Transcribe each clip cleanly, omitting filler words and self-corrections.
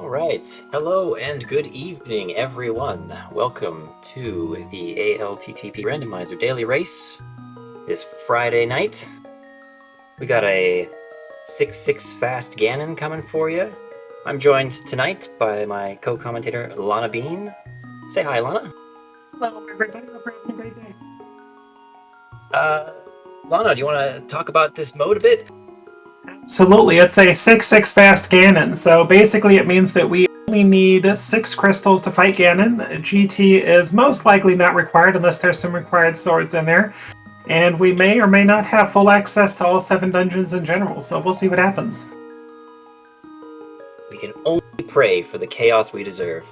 All right. Hello and good evening, everyone. Welcome to the ALTTP Randomizer Daily Race this Friday night. We got a 6-6 fast Ganon coming for you. I'm joined tonight by my co-commentator, Lana Bean. Say hi, Lana. Hello, everybody. Hope you're having a great day. Lana, do you want to talk about this mode a bit? Absolutely. It's a 6-6 fast Ganon, so basically it means that we only need 6 crystals to fight Ganon. GT is most likely not required unless there's some required swords in there. And we may or may not have full access to all 7 dungeons in general, so we'll see what happens. We can only pray for the chaos we deserve.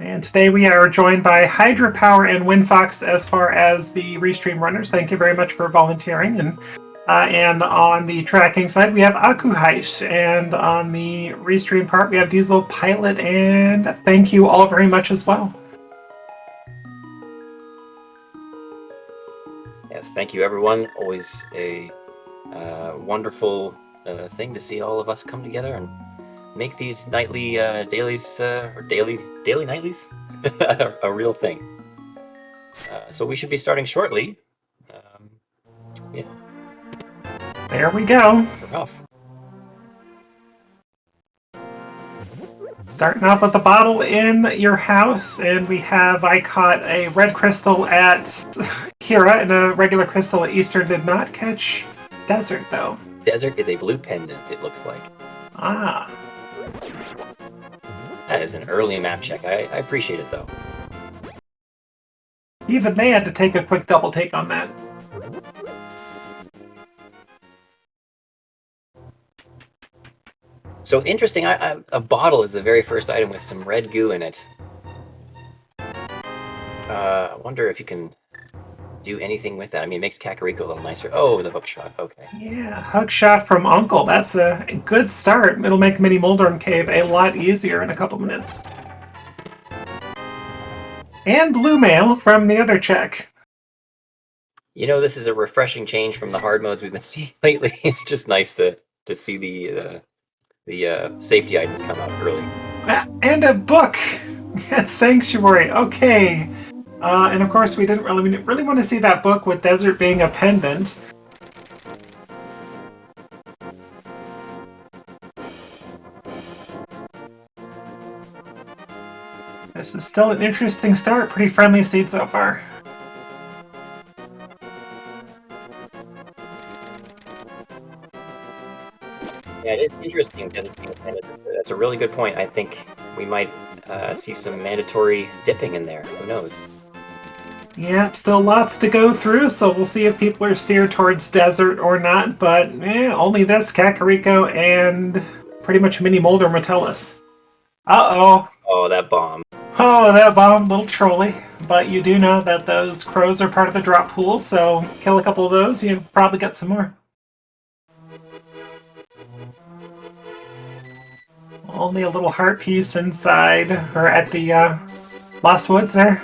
And today we are joined by Hydropower and Windfox as far as the restream runners. Thank you very much for volunteering. And on the tracking side, we have Akuhaish. And on the restream part, we have Diesel Pilot. And thank you all very much as well. Yes, thank you, everyone. Always a wonderful thing to see all of us come together and make these nightly dailies or daily nightlies a real thing. So we should be starting shortly. Yeah. There we go. We're off. Starting off with the bottle in your house, and we have, I caught a red crystal at Kira, and a regular crystal at Eastern. Did not catch Desert, though. Desert is a blue pendant, it looks like. Ah. That is an early map check. I appreciate it, though. Even they had to take a quick double take on that. So interesting, a bottle is the very first item with some red goo in it. I wonder if you can do anything with that. I mean, it makes Kakariko a little nicer. Oh, the hook shot, okay. Yeah, hook shot from Uncle. That's a good start. It'll make Mini Moldorm Cave a lot easier in a couple minutes. And blue mail from the other check. You know, this is a refreshing change from the hard modes we've been seeing lately. It's just nice to see the safety items come out early. And a book at Sanctuary. Okay. And of course, we didn't really want to see that book with Desert being a pendant. This is still an interesting start. Pretty friendly seed so far. Yeah, it is interesting. That's a really good point. I think we might see some mandatory dipping in there. Who knows? Yeah, still lots to go through, so we'll see if people are steered towards Desert or not, but only this, Kakariko, and pretty much Mini Moldorm will tell us. Uh-oh. Oh, that bomb. Oh, that bomb, little trolly. But you do know that those crows are part of the drop pool, so kill a couple of those, you probably get some more. Only a little heart piece inside, or at the Lost Woods there.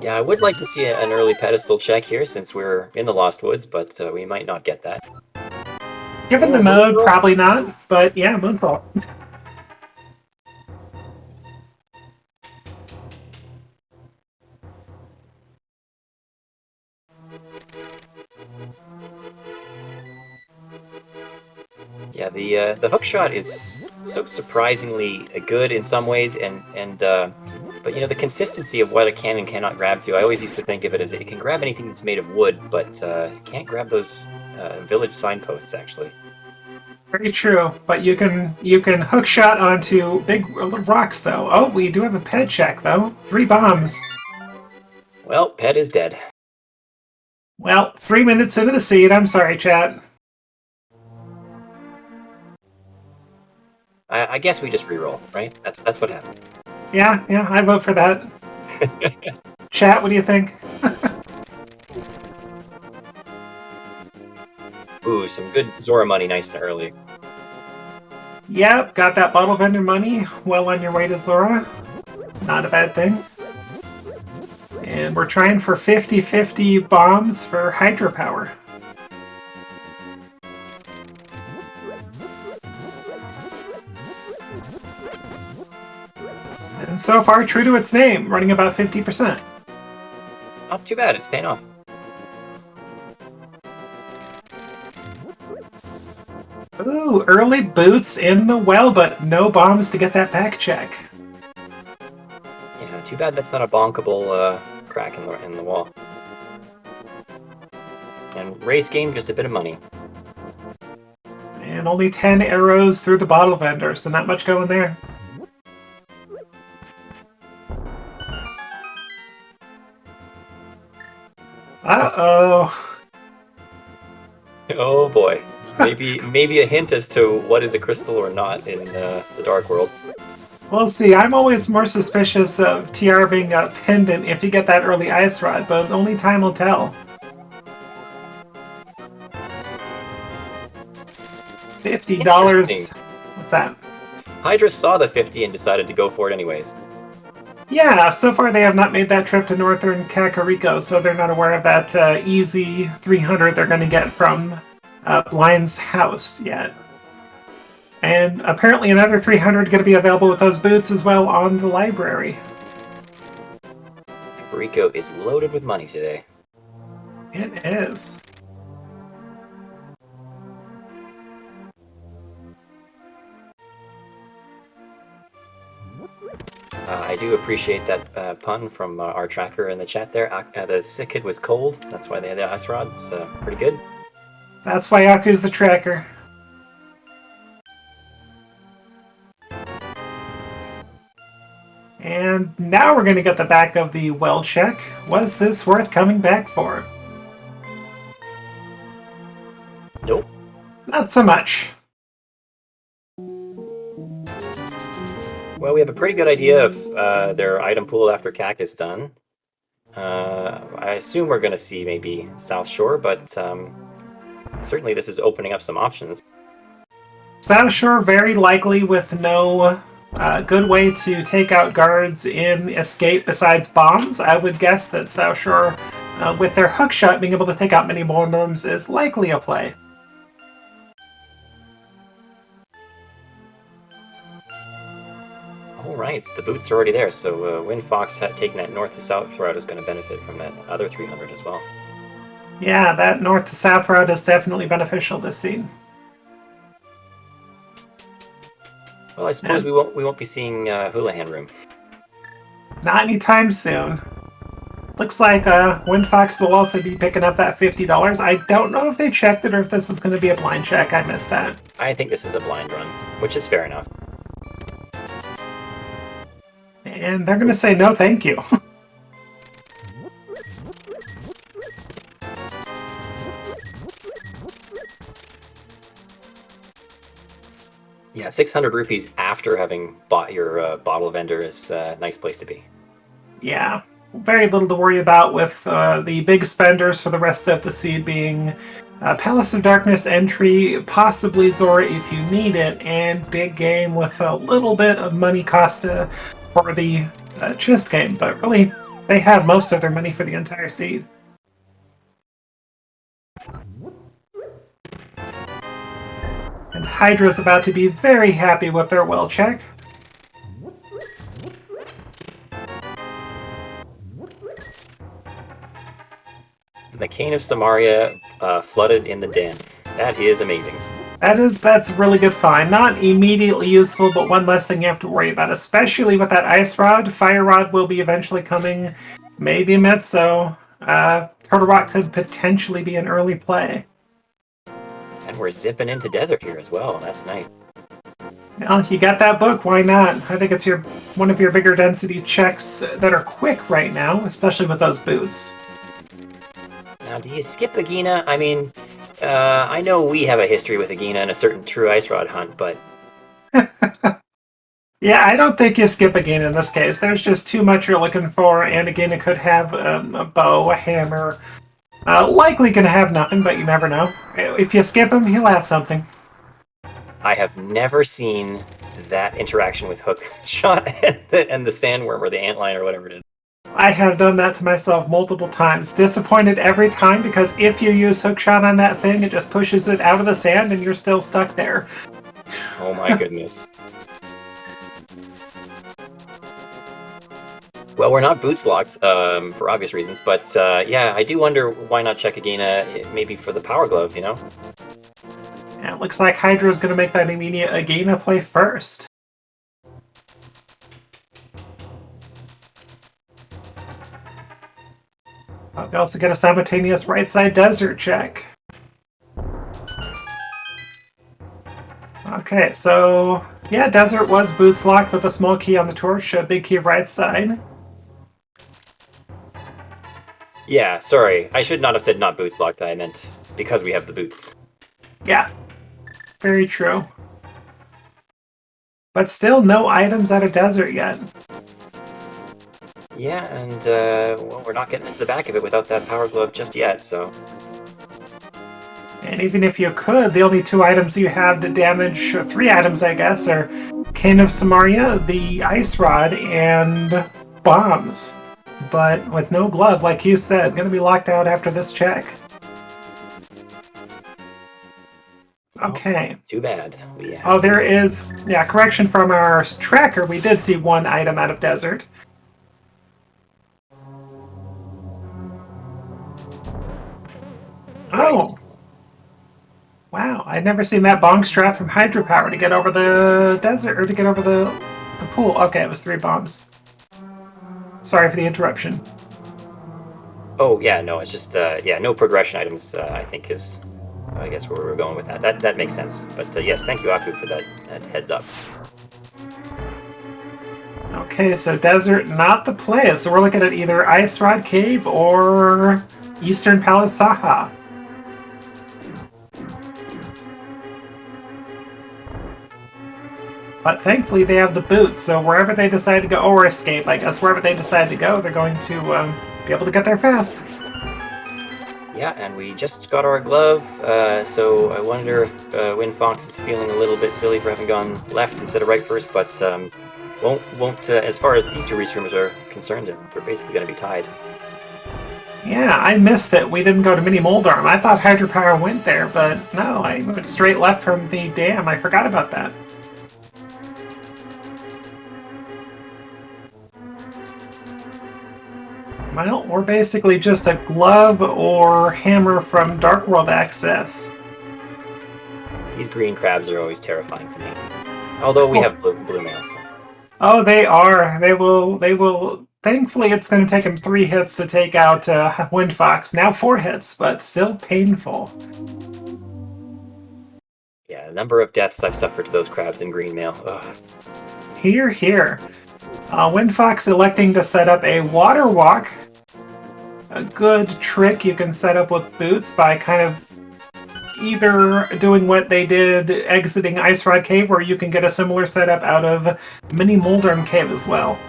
Yeah, I would like to see an early pedestal check here since we're in the Lost Woods, but we might not get that. Given the mode, probably not, but yeah, Moonfall. Yeah, the hook shot is so surprisingly good in some ways, but you know, the consistency of what a cannon cannot grab to. I always used to think of it as it can grab anything that's made of wood, but it can't grab those village signposts actually. Very true, but you can hook shot onto big rocks though. Oh, we do have a pet check though. 3 bombs. Well, Pet is dead. Well, 3 minutes into the seed. I'm sorry, chat. I guess we just reroll, right? That's what happened. Yeah, I vote for that. Chat, what do you think? Ooh, some good Zora money nice and early. Yep, got that bottle vendor money. Well on your way to Zora. Not a bad thing. And we're trying for 50-50 bombs for hydropower. And so far, true to its name, running about 50%. Not too bad, it's paying off. Ooh, early boots in the well, but no bombs to get that back check. Yeah, too bad that's not a bonkable crack in the wall. And Race gained just a bit of money. And only 10 arrows through the bottle vendor, so not much going there. Uh-oh. Oh boy. Maybe a hint as to what is a crystal or not in the Dark World. We'll see. I'm always more suspicious of TR being a pendant if you get that early ice rod, but only time will tell. $50. What's that? Hydra saw the 50 and decided to go for it anyways. Yeah, so far they have not made that trip to northern Kakariko, so they're not aware of that easy 300 they're going to get from Blind's house yet. And apparently another 300 going to be available with those boots as well on the library. Kakariko is loaded with money today. It is. I do appreciate that pun from our tracker in the chat there. The sick kid was cold, that's why they had the ice rod. It's pretty good. That's why Aku's the tracker. And now we're going to get the back of the well check. Was this worth coming back for? Nope. Not so much. Well, we have a pretty good idea of their item pool after CAC is done. I assume we're going to see maybe South Shore, but certainly this is opening up some options. South Shore very likely with no good way to take out guards in escape besides bombs. I would guess that South Shore, with their hookshot being able to take out many bombs, is likely a play. Alright, the boots are already there, so Windfox taking that north to south route is going to benefit from that other 300 as well. Yeah, that north to south route is definitely beneficial this scene. Well, I suppose we won't be seeing Houlihan Room. Not anytime soon. Looks like Windfox will also be picking up that $50. I don't know if they checked it or if this is going to be a blind check. I missed that. I think this is a blind run, which is fair enough. And they're going to say no thank you. Yeah, 600 rupees after having bought your bottle vendor is a nice place to be. Yeah, very little to worry about with the big spenders for the rest of the seed being Palace of Darkness entry, possibly Zora if you need it, and big game with a little bit of money cost for the chest game, but really they have most of their money for the entire seed. And Hydra's about to be very happy with their well check. The Cane of Samaria flooded in the den. That is amazing. That's a really good find. Not immediately useful, but one less thing you have to worry about, especially with that ice rod. Fire rod will be eventually coming. Maybe Mezzo. Turtle Rock could potentially be an early play. And we're zipping into desert here as well. That's nice. Well, you got that book, why not? I think it's one of your bigger density checks that are quick right now, especially with those boots. Now, do you skip Agina? I mean, I know we have a history with Agina and a certain true ice rod hunt, but... Yeah, I don't think you skip Agina in this case. There's just too much you're looking for, and Agina could have a bow, a hammer. Likely gonna have nothing, but you never know. If you skip him, he'll have something. I have never seen that interaction with hook shot and the sandworm or the antlion or whatever it is. I have done that to myself multiple times. Disappointed every time because if you use hookshot on that thing, it just pushes it out of the sand and you're still stuck there. Oh my goodness. Well, we're not boots locked for obvious reasons, but yeah, I do wonder why not check Agena maybe for the Power Glove, you know? And it looks like Hydra's going to make that immediate Agena play first. They also get a simultaneous right side desert check. Okay, so yeah, desert was boots locked with a small key on the torch, a big key right side. Yeah, sorry. I should not have said not boots locked. I meant because we have the boots. Yeah, very true. But still no items out of desert yet. Yeah, and well, we're not getting into the back of it without that Power Glove just yet, so... And even if you could, the only 2 items you have to damage, or 3 items I guess, are Cane of Samaria, the Ice Rod, and bombs. But with no glove, like you said, gonna be locked out after this check. Okay. Oh, too bad. Oh, there is, yeah, correction from our tracker, we did see 1 item out of desert. Right. Oh! Wow, I'd never seen that bong strap from hydropower to get over the desert, or to get over the pool. Okay, it was 3 bombs. Sorry for the interruption. Oh, yeah, no, it's just, yeah, no progression items, I think is, I guess, where we're going with that. That makes sense. But yes, thank you, Aku, for that heads up. Okay, so desert, not the play. So we're looking at either Ice Rod Cave or Eastern Palace Saha. But thankfully they have the boots, so wherever they decide to go, or escape, I guess, wherever they decide to go, they're going to be able to get there fast. Yeah, and we just got our glove, so I wonder if Windfox is feeling a little bit silly for having gone left instead of right first, but won't as far as these 2 restroomers are concerned, they're basically going to be tied. Yeah, I missed that we didn't go to Mini Moldarm. I thought Hydropower went there, but no, I went straight left from the dam. I forgot about that. Well, we're basically just a glove or hammer from Dark World access. These green crabs are always terrifying to me. Although we have blue mail, so. Oh, they are. They will. Thankfully, it's going to take them 3 hits to take out Windfox. Now 4 hits, but still painful. Yeah, the number of deaths I've suffered to those crabs in green mail. Ugh. Here, here. Windfox electing to set up a water walk. A good trick you can set up with boots by kind of either doing what they did exiting Ice Rod Cave, or you can get a similar setup out of Mini Moldarm Cave as well.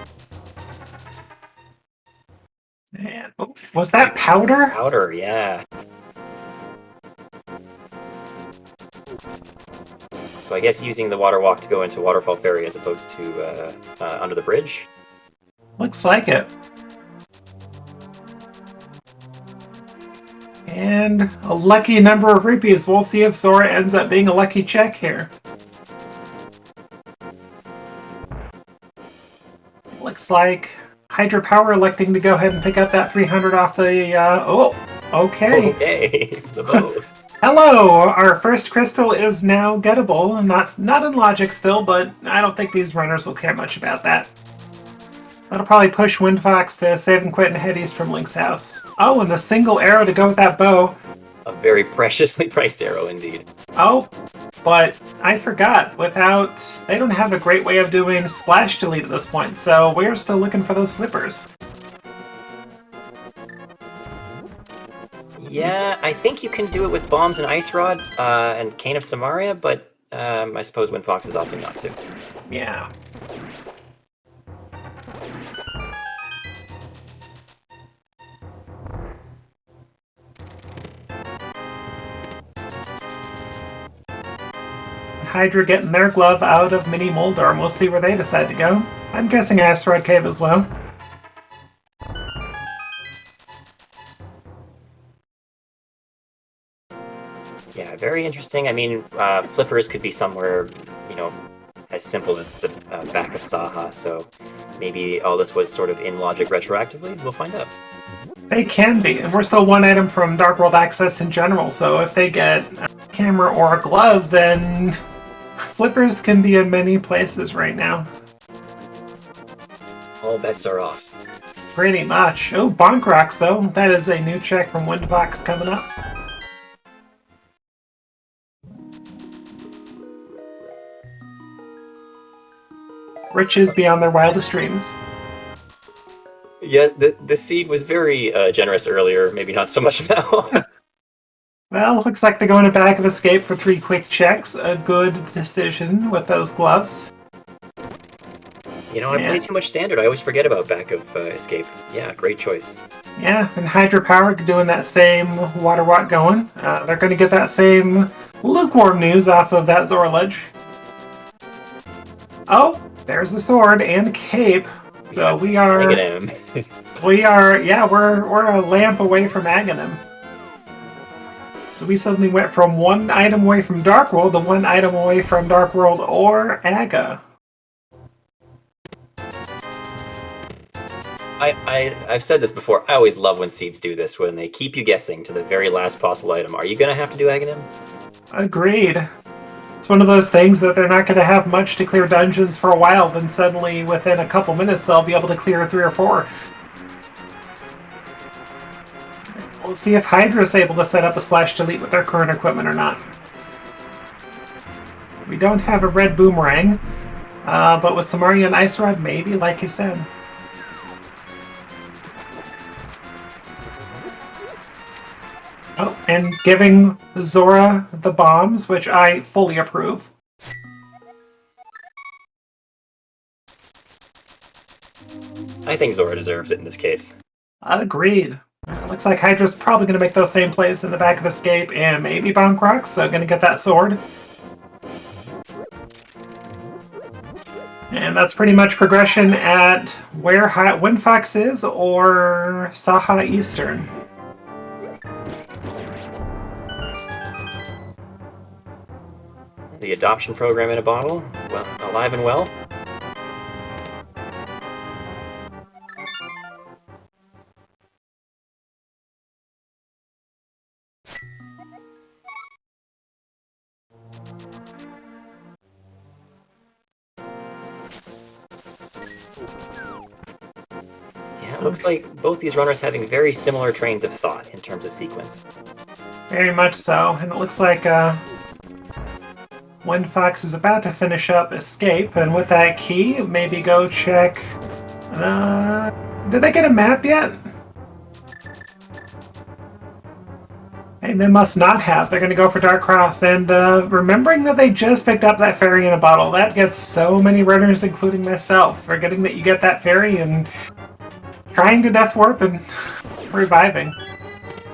And, oh, was that powder? Powder, yeah. So I guess using the water walk to go into Waterfall Ferry as opposed to under the bridge? Looks like it. And a lucky number of rupees. We'll see if Zora ends up being a lucky check here. Looks like Hydropower electing to go ahead and pick up that 300 off the... oh, okay. Okay, the boat. Hello! Our first crystal is now gettable. Not in logic still, but I don't think these runners will care much about that. That'll probably push Windfox to save and quit and head east from Link's house. Oh, and the single arrow to go with that bow. A very preciously priced arrow indeed. Oh, but I forgot. They don't have a great way of doing splash delete at this point, so we're still looking for those flippers. Yeah, I think you can do it with bombs and ice rod and Cane of Samaria, but I suppose Windfox is opting not to. Yeah. Hydra getting their glove out of Mini Moldarm. We'll see where they decide to go. I'm guessing Asteroid Cave as well. Yeah, very interesting. I mean, flippers could be somewhere, you know, as simple as the back of Saha, so maybe all this was sort of in logic retroactively. We'll find out. They can be, and we're still one item from Dark World Access in general, so if they get a camera or a glove, then flippers can be in many places right now. All bets are off. Pretty much. Oh, Bonk Rocks, though. That is a new check from Windfox coming up. Riches beyond their wildest dreams. Yeah, the seed was very generous earlier, maybe not so much now. Well, looks like they're going to Bag of Escape for 3 quick checks. A good decision with those gloves. You know, I play too much Standard. I always forget about Back of Escape. Yeah, great choice. Yeah, and Hydropower doing that same Water Walk going. They're going to get that same lukewarm news off of that Zora ledge. Oh, there's a sword and cape. So we are, we're a lamp away from Aghanim. So we suddenly went from 1 item away from Dark World to 1 item away from Dark World or Aga. I've said this before. I always love when seeds do this, when they keep you guessing to the very last possible item. Are you going to have to do Aghanim? Agreed. It's one of those things that they're not going to have much to clear dungeons for a while, then suddenly within a couple minutes they'll be able to clear 3 or 4. We'll see if Hydra's able to set up a Splash Delete with their current equipment or not. We don't have a red boomerang, but with Samaria and Ice Rod, maybe, like you said. Oh, and giving Zora the bombs, which I fully approve. I think Zora deserves it in this case. Agreed. Looks like Hydra's probably going to make those same plays in the Back of Escape and maybe Bonk Rocks, so going to get that sword. And that's pretty much progression at where Windfox is or Saha Eastern. The adoption program in a bottle, well, alive and well. Yeah, it looks like both these runners having very similar trains of thought in terms of sequence. Very much so, and it looks like Windfox is about to finish up Escape, and with that key, maybe go check... did they get a map yet? Hey, they must not have. They're going to go for Dark Cross, and remembering that they just picked up that fairy in a bottle, that gets so many runners, including myself, forgetting that you get that fairy and trying to Death Warp and reviving.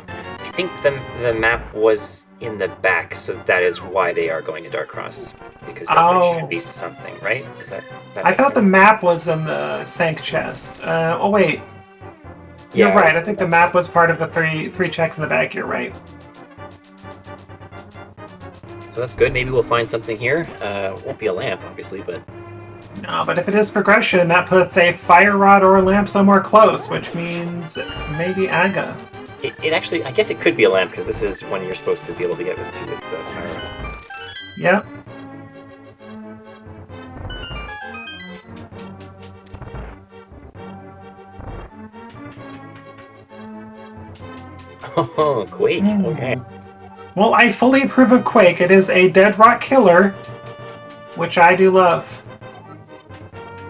I think the map was in the back, so that is why they are going to Dark Cross. Because there should be something, right? Is that I thought the map was in the Sank chest. Oh wait. You're right, I think the map was part of the three checks in the back, you're right. So that's good, maybe we'll find something here. Won't be a lamp, obviously, but... No, but if it is progression, that puts a Fire Rod or a lamp somewhere close, which means maybe Aga. It actually, I guess it could be a lamp, because this is when you're supposed to be able to get with the Fire Rod. Yep. Oh, Quake, okay. Well, I fully approve of Quake. It is a Dead Rock killer, which I do love.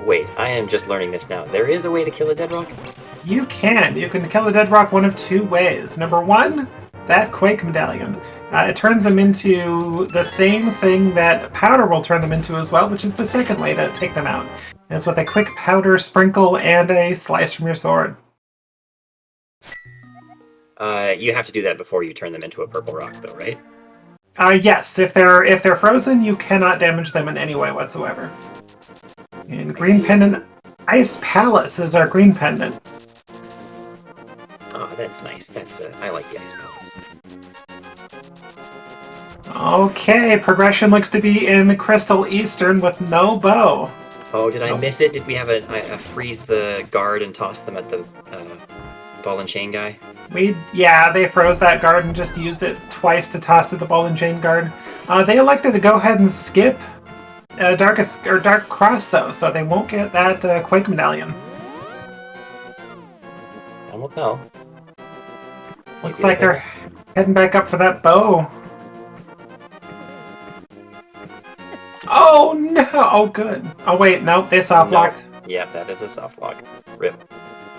Wait, I am just learning this now. There is a way to kill a Dead Rock? You can. You can kill a Dead Rock one of 2 ways. Number 1, that Quake medallion. It turns them into the same thing that Powder will turn them into as well, which is the second way to take them out. It's with a quick Powder sprinkle and a slice from your sword. You have to do that before you turn them into a purple rock, though, right? Yes. If they're frozen, you cannot damage them in any way whatsoever. And Green Pendant... Ice Palace is our green pendant. Oh, that's nice. That's I like the Ice Palace. Okay, progression looks to be in Crystal Eastern with no bow. Oh, did I miss it? Did we have a freeze the guard and toss them at the ball and chain guy? Yeah, they froze that guard and just used it twice to toss at the ball and chain guard. They elected to go ahead and skip Dark Cross though, so they won't get that Quake Medallion. Time will tell. Looks like they're heading back up for that bow. Oh no! Oh good. Oh wait, nope, they soft locked. No. Yeah, that is a soft lock. Rip.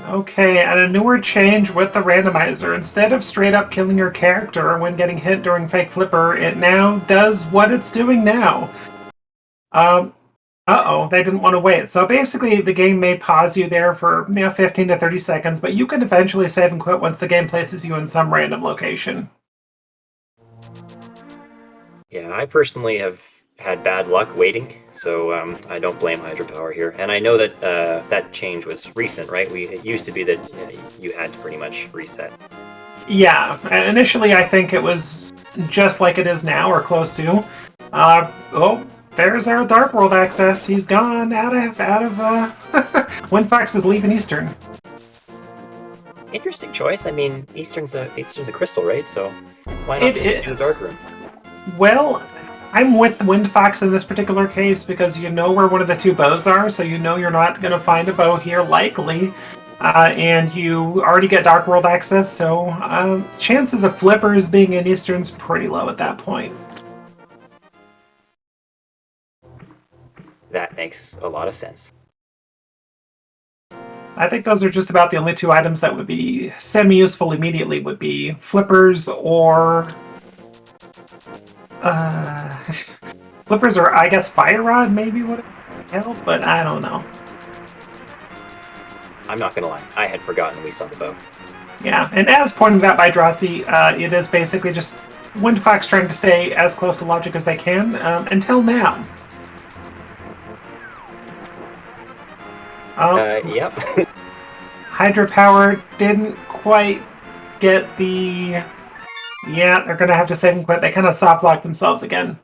Okay, and a newer change with the randomizer. Instead of straight up killing your character when getting hit during Fake Flipper, it now does what it's doing now. Uh-oh, they didn't want to wait. So basically, the game may pause you there for 15 to 30 seconds, but you can eventually save and quit once the game places you in some random location. Yeah, I personally have had bad luck waiting, so I don't blame Hydropower here. And I know that that change was recent, right? It used to be that you had to pretty much reset. Yeah, initially I think it was just like it is now, or close to. Oh, there's our Dark World access. He's gone out of Windfox is leaving Eastern. Interesting choice. I mean, Eastern's a crystal, right? So why not just do the Dark Room? Well, I'm with Windfox in this particular case because you know where one of the two bows are, so you know you're not going to find a bow here likely. And you already get Dark World access, so chances of flippers being in Eastern's pretty low at that point. That makes a lot of sense. I think those are just about the only two items that would be semi-useful immediately, would be flippers or... flippers or, I guess, Fire Rod maybe would help, but I don't know. I'm not gonna lie, I had forgotten we saw the bow. Yeah, and as pointed out by Drossi, it is basically just Windfox trying to stay as close to logic as they can until now. Yep. Hydropower didn't quite get the... Yeah, they're going to have to save and quit. They kind of soft-locked themselves again.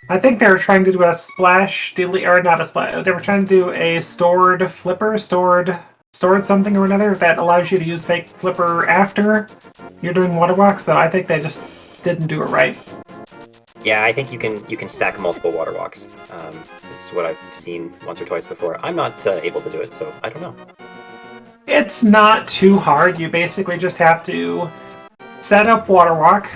I think they were trying to do a splash... Or not a splash. They were trying to do a stored flipper, stored something or another that allows you to use fake flipper after you're doing water walk, so I think they just didn't do it right. Yeah, I think you can stack multiple water walks. It's what I've seen once or twice before. I'm not able to do it, so I don't know. It's not too hard. You basically just have to set up water walk,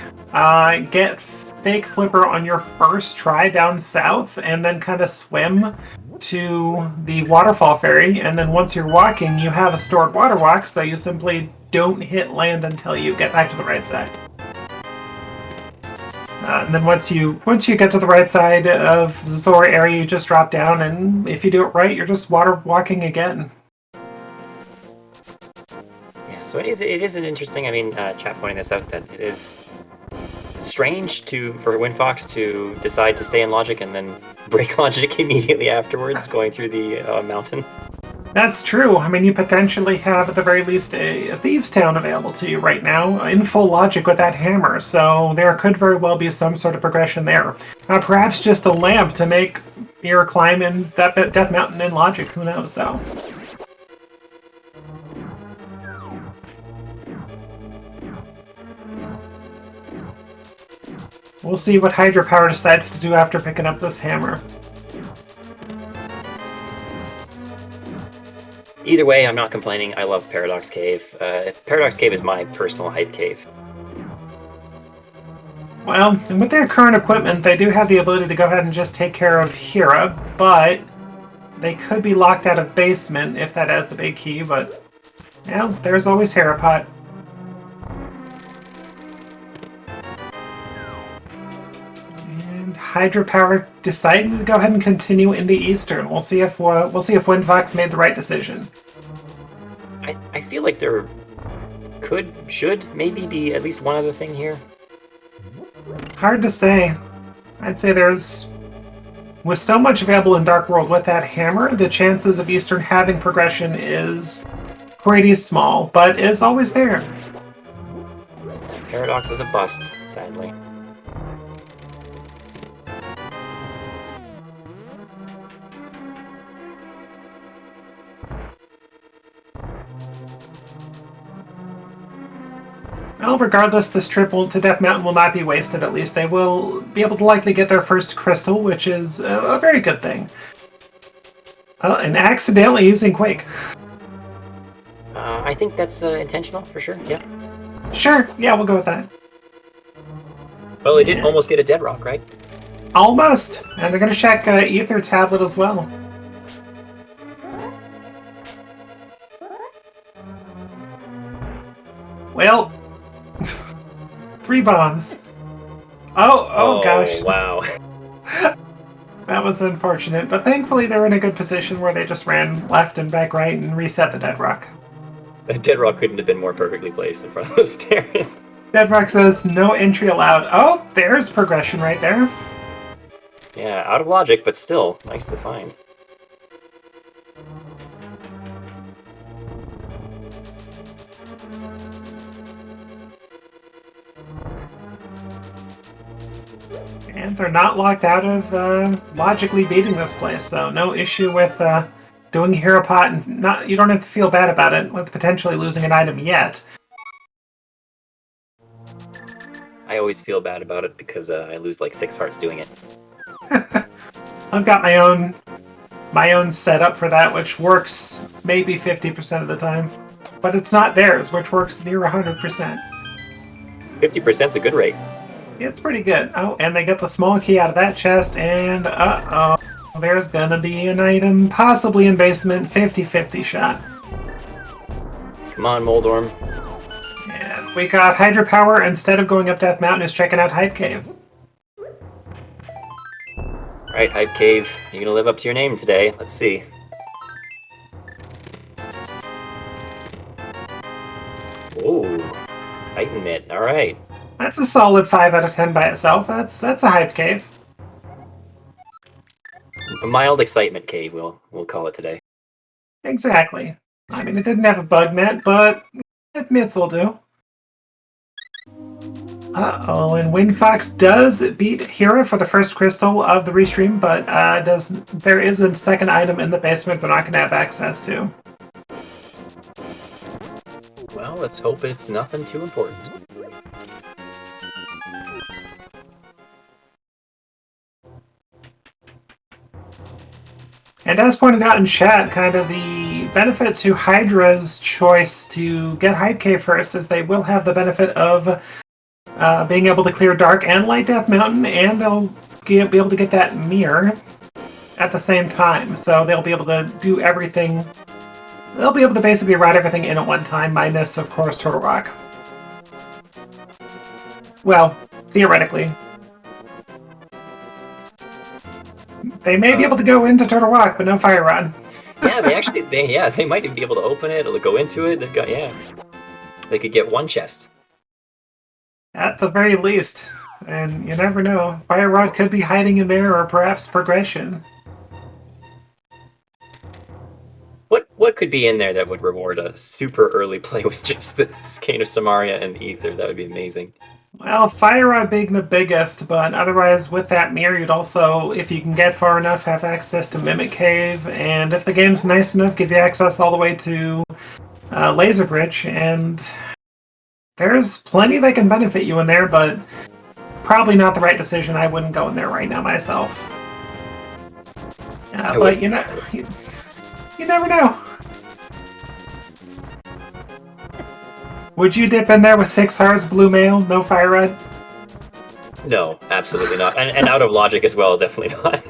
get fake flipper on your first try down south, and then kind of swim to the waterfall ferry. And then once you're walking, you have a stored water walk, so you simply don't hit land until you get back to the right side. And then once you get to the right side of the Zora area, you just drop down, and if you do it right, you're just water walking again. Yeah, so it is an interesting. I mean, chat pointing this out that it is strange for Windfox to decide to stay in logic and then break logic immediately afterwards, going through the mountain. That's true. I mean, you potentially have, at the very least, a Thieves' Town available to you right now, in full logic with that hammer, so there could very well be some sort of progression there. Perhaps just a lamp to make your climb in that Death Mountain in logic, who knows, though. We'll see what Hydropower decides to do after picking up this hammer. Either way, I'm not complaining. I love Paradox Cave. Paradox Cave is my personal hype cave. Well, and with their current equipment, they do have the ability to go ahead and just take care of Hera, but they could be locked out of basement if that has the big key, but, yeah, there's always Herapot. And Hydropower deciding to go ahead and continue into Eastern. We'll see if Windfox made the right decision. I feel like there should maybe be at least one other thing here. Hard to say. I'd say with so much available in Dark World with that hammer, the chances of Eastern having progression is pretty small, but is always there. Paradox is a bust, sadly. Well, regardless, this trip to Death Mountain will not be wasted, at least. They will be able to likely get their first crystal, which is a very good thing. And accidentally using Quake. I think that's intentional, for sure, yeah. Sure, yeah, we'll go with that. Well, they did almost get a Dead Rock, right? Almost! And they're going to check Ether Tablet as well. Well, 3 bombs. Oh gosh. Wow. That was unfortunate, but thankfully they're in a good position where they just ran left and back right and reset the Dead Rock. The Dead Rock couldn't have been more perfectly placed in front of the stairs. Dead Rock says no entry allowed. Oh, there's progression right there. Yeah, out of logic, but still nice to find. And they're not locked out of logically beating this place, so no issue with doing Hero Pot. And you don't have to feel bad about it with potentially losing an item yet. I always feel bad about it because I lose like 6 hearts doing it. I've got my own setup for that, which works maybe 50% of the time. But it's not theirs, which works near 100%. 50%'s a good rate. It's pretty good. Oh, and they get the small key out of that chest, and uh-oh. There's gonna be an item, possibly in basement, 50-50 shot. Come on, Moldorm. And we got Hydropower, instead of going up Death Mountain, is checking out Hype Cave. Alright, Hype Cave, you're gonna live up to your name today. Let's see. Ooh, Titan Mitt, alright. That's a solid 5 out of 10 by itself. That's a Hype Cave. A mild excitement cave, we'll call it today. Exactly. I mean, it didn't have a bug net, but mitts will do. Uh-oh, and Windfox does beat Hera for the first crystal of the restream, but there is a second item in the basement they're not going to have access to. Well, let's hope it's nothing too important. And as pointed out in chat, kind of the benefit to Hydra's choice to get Hype Cave first is they will have the benefit of being able to clear Dark and Light Death Mountain, and they'll be able to get that mirror at the same time. So they'll be able to do everything. They'll be able to basically ride everything in at one time, minus, of course, Turtle Rock. Well, theoretically. They may be able to go into Turtle Rock, but no Fire Rod. Yeah, they might even be able to open it or go into it. They've got, they could get one chest. At the very least. And you never know. Fire Rod could be hiding in there, or perhaps progression. What could be in there that would reward a super early play with just the Skein of Samaria and Ether? That would be amazing. Well, Fire Rod being the biggest, but otherwise with that mirror you'd also, if you can get far enough, have access to Mimic Cave, and if the game's nice enough, give you access all the way to Laser Bridge, and there's plenty that can benefit you in there, but probably not the right decision. I wouldn't go in there right now myself. But you never know. Would you dip in there with 6 hearts, blue mail, no Fire Rod? No, absolutely not. And out of logic as well, definitely not.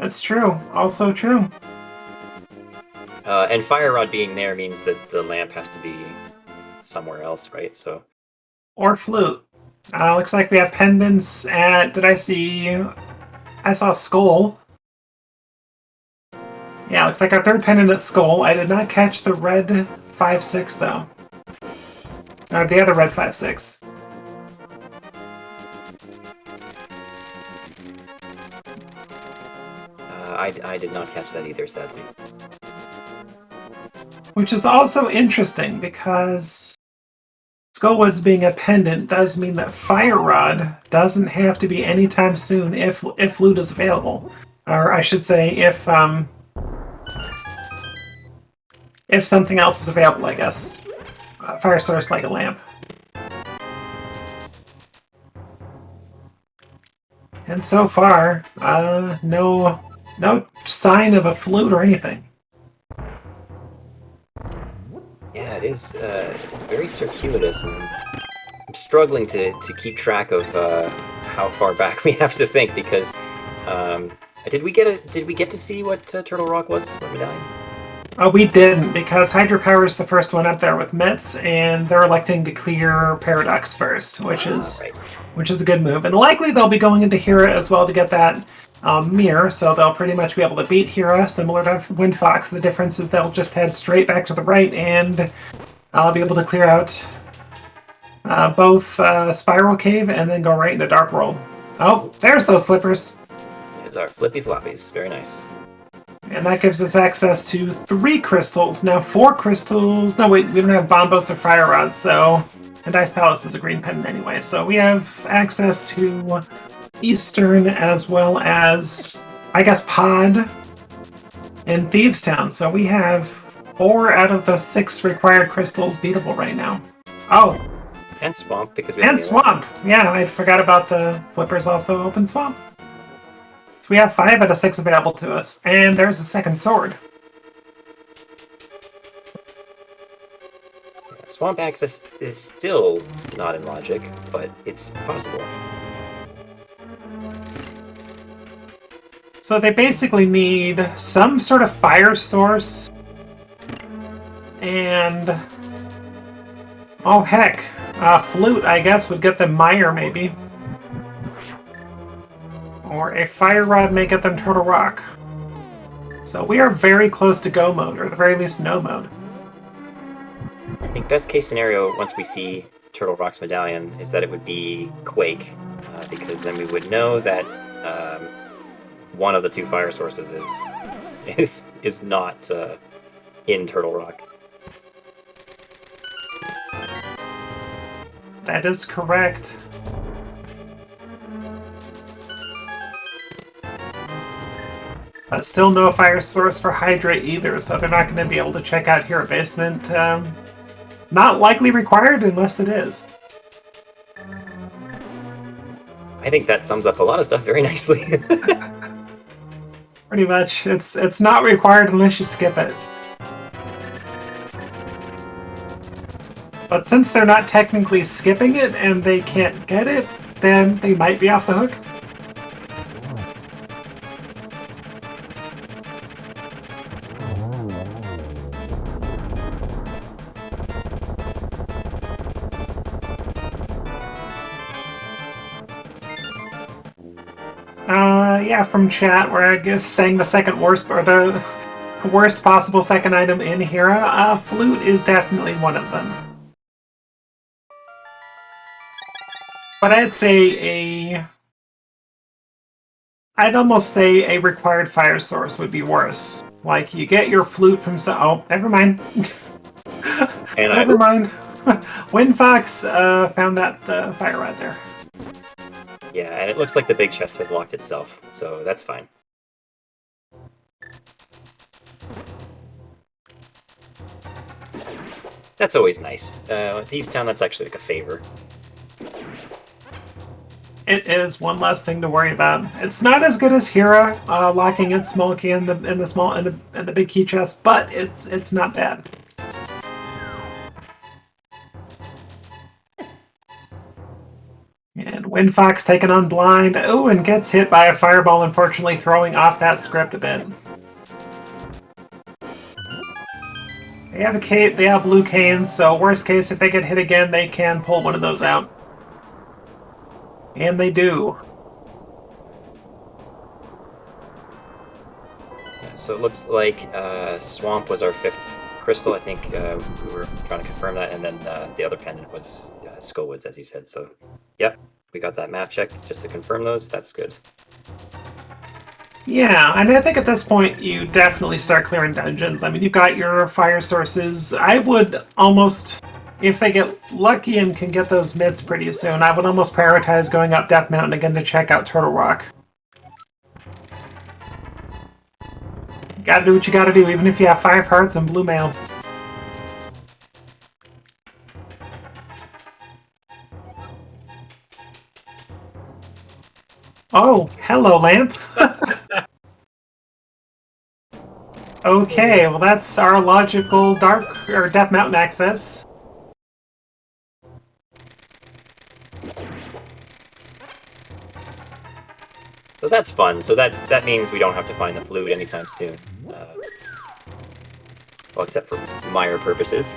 That's true. Also true. And Fire Rod being there means that the lamp has to be somewhere else, right? So. Or flute. Looks like we have pendants at... I saw Skull. Yeah, looks like our third pendant at Skull. I did not catch the red 5-6 though. Or the other red 5-6. I did not catch that either, sadly. Which is also interesting because Skullwoods being a pendant does mean that Fire Rod doesn't have to be anytime soon if loot is available. Or I should say if something else is available, I guess. Fire source like a lamp. And so far, no sign of a flute or anything. Yeah, it is very circuitous, and I'm struggling to keep track of how far back we have to think because did we get to see what Turtle Rock was? What medallion? We didn't, because Hydropower is the first one up there with Mitts, and they're electing to clear Paradox first, which is a good move. And likely they'll be going into Hera as well to get that mirror, so they'll pretty much be able to beat Hera, similar to Windfox. The difference is they'll just head straight back to the right, and I'll be able to clear out both Spiral Cave and then go right into Dark World. Oh, there's those slippers. There's our flippy floppies. Very nice. And that gives us access to 3 crystals. Now 4 crystals. No, wait, we don't have Bombos or Fire Rods, so. And Ice Palace is a green pendant anyway. So we have access to Eastern as well as, I guess, Pod and Thieves Town. So we have 4 out of the 6 required crystals beatable right now. Oh. And Swamp, because we and Swamp! Yeah, I forgot about the flippers also open Swamp. So we have 5 out of 6 available to us. And there's a second sword. Yeah, Swamp access is still not in logic, but it's possible. So they basically need some sort of fire source. And... oh heck. Flute, I guess, would get them Mire, maybe. Or a Fire Rod may get them Turtle Rock. So we are very close to go mode, or at the very least no mode. I think best case scenario, once we see Turtle Rock's medallion, is that it would be Quake, because then we would know that one of the 2 fire sources is not in Turtle Rock. That is correct. But still no fire source for Hydra either, so they're not going to be able to check out here at Basement. Not likely required unless it is. I think that sums up a lot of stuff very nicely. Pretty much. It's not required unless you skip it. But since they're not technically skipping it and they can't get it, then they might be off the hook. Yeah, from chat, where I guess saying the second worst, or the worst possible second item in Hera, Flute is definitely one of them. But I'd almost say a required fire source would be worse. Like, you get your Flute from oh, never mind. Never mind. Windfox found that fire rod there. Yeah, and it looks like the big chest has locked itself, so that's fine. That's always nice. Thieves Town, that's actually like a favor. It is one less thing to worry about. It's not as good as Hera locking its small key in the big key chest, but it's not bad. And Windfox taking on Blind. Oh, and gets hit by a fireball, unfortunately throwing off that script a bit. They have a cape, they have blue canes, so worst case, if they get hit again, they can pull one of those out. And they do. Yeah, so it looks like Swamp was our 5th crystal. I think we were trying to confirm that, and then the other pendant was Skullwoods, as you said. So, yep, we got that map check just to confirm those. That's good. Yeah, and I think at this point you definitely start clearing dungeons. I mean, you've got your fire sources. I would almost, if they get lucky and can get those mids pretty soon, I would almost prioritize going up Death Mountain again to check out Turtle Rock. Gotta do what you gotta do, even if you have 5 hearts and blue mail. Oh, hello, lamp. Okay, well that's our logical dark or Death Mountain access. So that's fun. So that means we don't have to find the flute anytime soon. Well, except for Meyer purposes.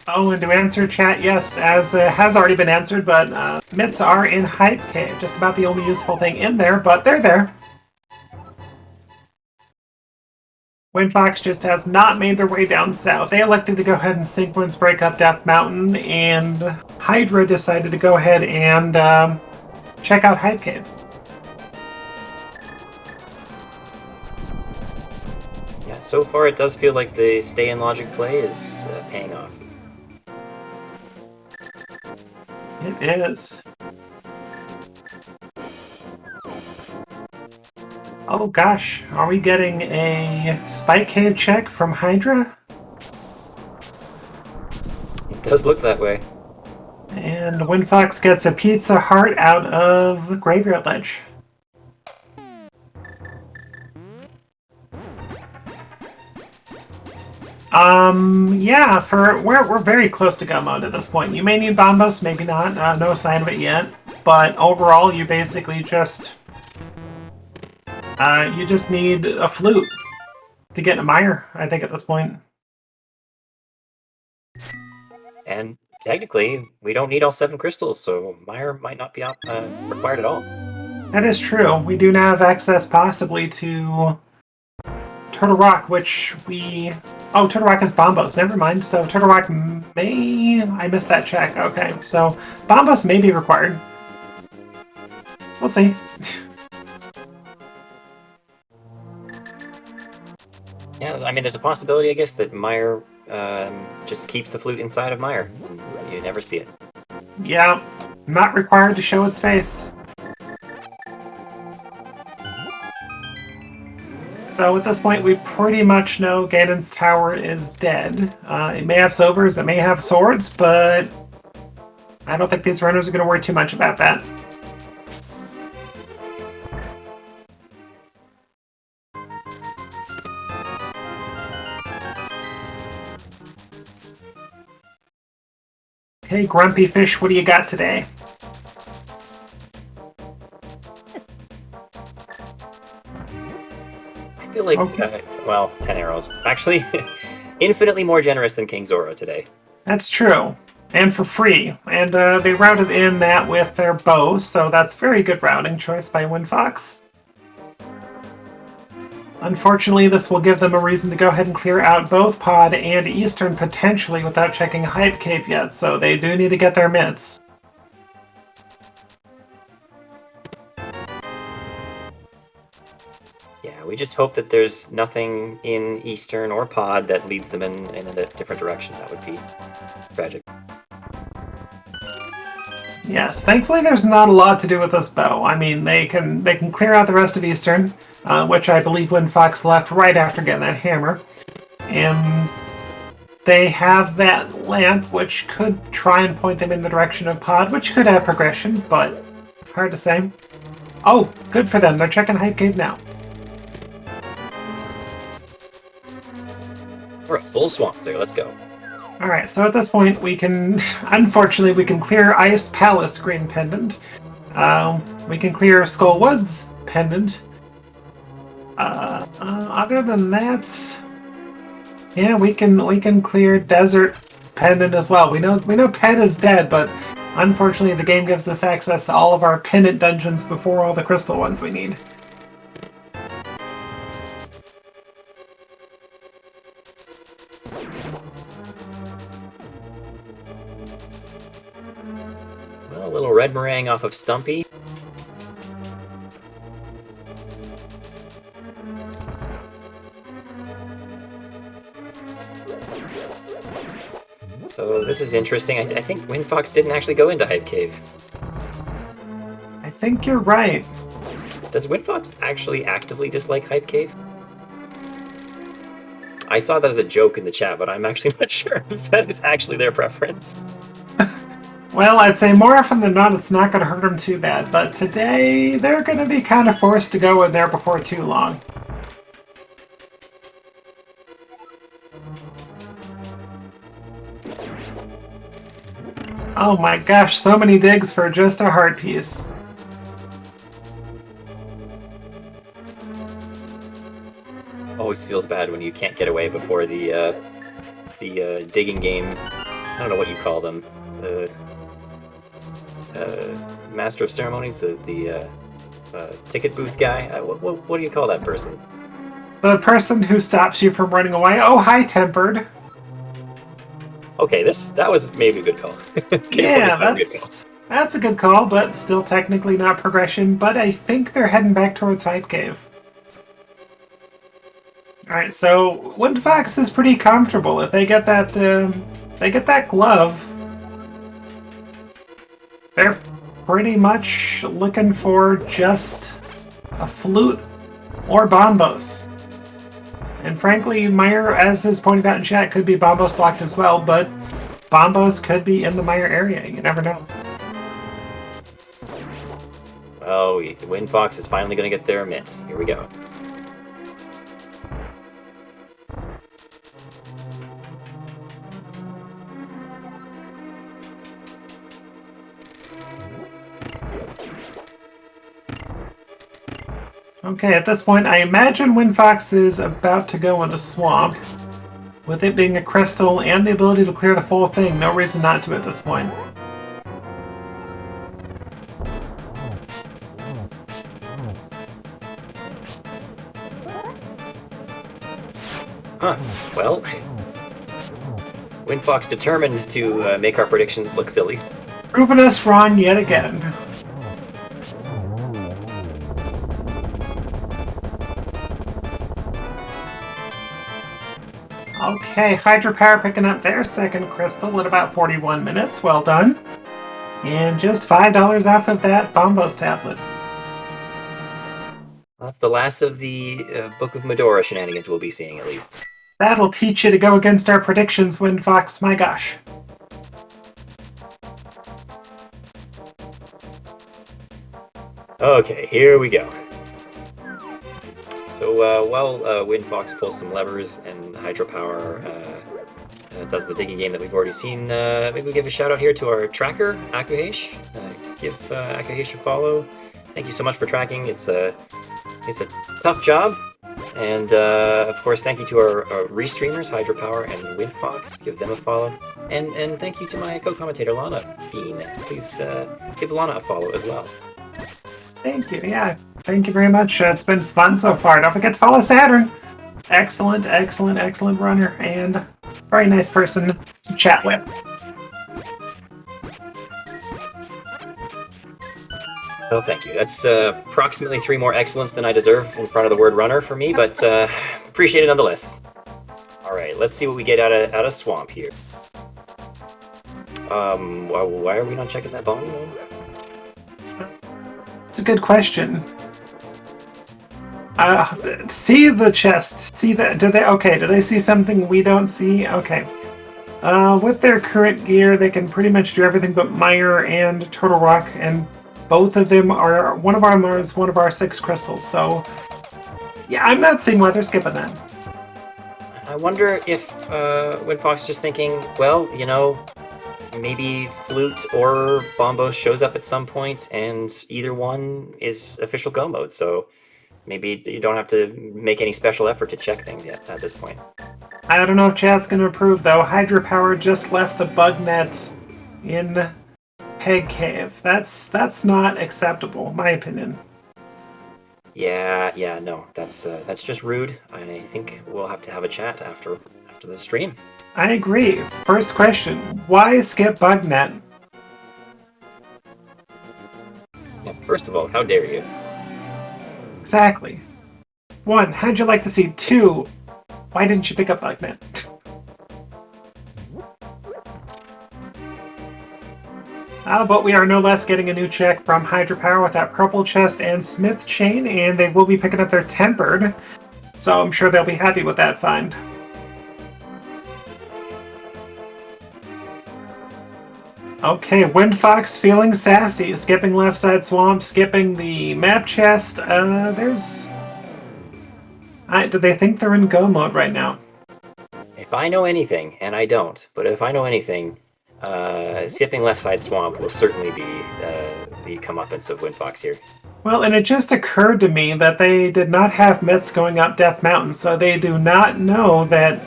Oh, and to answer chat, yes, as has already been answered, but mitts are in Hype Cave. Just about the only useful thing in there, but they're there. Windfox just has not made their way down south. They elected to go ahead and sequence break up Death Mountain, and Hydra decided to go ahead and check out Hype Cave. Yeah, so far it does feel like the stay in logic play is paying off. It is. Oh gosh, are we getting a Spike Cave check from Hydra? It does look that way. And Windfox gets a Pizza Heart out of Graveyard Ledge. Yeah, we're very close to go mode at this point. You may need Bombos, maybe not. No sign of it yet. But overall, you basically just need a flute to get a Meyer, I think, at this point. And technically, we don't need all 7 crystals, so Meyer might not be required at all. That is true. We do now have access possibly to Turtle Rock, which we... Oh, Turtle Rock has Bombos. Never mind. So Turtle Rock may... I missed that check. Okay, so Bombos may be required. We'll see. Yeah, I mean, there's a possibility, I guess, that Meyer just keeps the flute inside of Meyer, and you never see it. Yeah, not required to show its face. So at this point, we pretty much know Ganon's tower is dead. It may have sobers, it may have swords, but I don't think these runners are going to worry too much about that. Hey, Grumpy Fish, what do you got today? I feel like, Okay. Well, 10 arrows. Actually, infinitely more generous than King Zora today. That's true. And for free. And they routed in that with their bow, so that's very good routing choice by Windfox. Unfortunately, this will give them a reason to go ahead and clear out both Pod and Eastern potentially without checking Hype Cave yet, so they do need to get their mitts. Yeah, we just hope that there's nothing in Eastern or Pod that leads them in a different direction. That would be tragic. Yes, thankfully there's not a lot to do with this bow. I mean, they can clear out the rest of Eastern, which I believe Windfox left right after getting that hammer. And they have that lamp, which could try and point them in the direction of Pod, which could have progression, but hard to say. Oh, good for them. They're checking Hype Cave now. We're a full swamp there. Let's go. Alright, so at this point we can, unfortunately, we can clear Ice Palace Green Pendant. We can clear Skull Woods Pendant. Other than that, yeah, we can clear Desert Pendant as well. We know Pet is dead, but unfortunately the game gives us access to all of our pendant dungeons before all the crystal ones we need. Well, a little red meringue off of Stumpy. So this is interesting. I think Windfox didn't actually go into Hype Cave. I think you're right. Does Windfox actually actively dislike Hype Cave? I saw that as a joke in the chat, but I'm actually not sure if that is actually their preference. Well, I'd say more often than not it's not going to hurt them too bad, but today they're going to be kind of forced to go in there before too long. Oh my gosh, so many digs for just a heart piece. Always feels bad when you can't get away before the digging game. I don't know what you call them. The master of ceremonies, the ticket booth guy. What do you call that person? The person who stops you from running away. Oh, high-tempered. Okay, that was maybe a good call. Yeah, that's a good call, but still technically not progression. But I think they're heading back towards Hype Cave. All right, so Wind Fox is pretty comfortable if they get that. They get that glove. They're pretty much looking for just a flute or bombos. And frankly, Meyer, as is pointed out in chat, could be bombos locked as well, but bombos could be in the Meyer area. You never know. Oh, Wind Fox is finally going to get their mitt. Here we go. Okay, at this point, I imagine Wind Fox is about to go in a swamp. With it being a crystal and the ability to clear the full thing, no reason not to at this point. Huh. Well, Wind Fox determined to make our predictions look silly. Proving us wrong yet again. Okay, Hydropower picking up their second crystal at about 41 minutes. Well done. And just $5 off of that Bombos tablet. That's the last of the Book of Medora shenanigans we'll be seeing, at least. That'll teach you to go against our predictions, Wind Fox. My gosh. Okay, here we go. So while Wind Fox pulls some levers and Hydropower does the digging game that we've already seen, maybe we give a shout out here to our tracker, Akuhesh. Give Akuhesh a follow. Thank you so much for tracking. It's a tough job. And of course, thank you to our restreamers, Hydropower and Wind Fox. Give them a follow. And thank you to my co-commentator, Lana Bean. Please give Lana a follow as well. Thank you, yeah. Thank you very much. It's been fun so far. Don't forget to follow Saturn. Excellent, excellent, excellent runner, and very nice person to chat with. Oh, thank you. That's approximately 3 more excellence than I deserve in front of the word runner for me, but appreciate it nonetheless. All right, let's see what we get out of Swamp here. Why are we not checking that bomb? It's a good question. See the chest. See that? Do they see something we don't see? Okay. With their current gear, they can pretty much do everything but Meyer and Turtle Rock, and both of them are one of our 6 crystals. So, yeah, I'm not seeing why they're skipping that. I wonder if Wind Fox is just thinking, well, you know, maybe Flute or Bombos shows up at some point, and either one is official go mode. So maybe you don't have to make any special effort to check things yet at this point. I don't know if chat's going to approve, though. Hydropower just left the bug net in Peg Cave. That's not acceptable, in my opinion. Yeah, no, that's just rude. I think we'll have to have a chat after the stream. I agree. First question, why skip bug net? Yeah, first of all, how dare you? Exactly. 1, how'd you like to see? 2, why didn't you pick up bug net? But we are no less getting a new check from Hydropower with that purple chest and Smith chain, and they will be picking up their tempered, so I'm sure they'll be happy with that find. Okay, Windfox feeling sassy, skipping left side swamp, skipping the map chest. Do they think they're in go mode right now? If I know anything, and I don't, but if I know anything, skipping left side swamp will certainly be the comeuppance of Windfox here. Well, and it just occurred to me that they did not have mitts going up Death Mountain, so they do not know that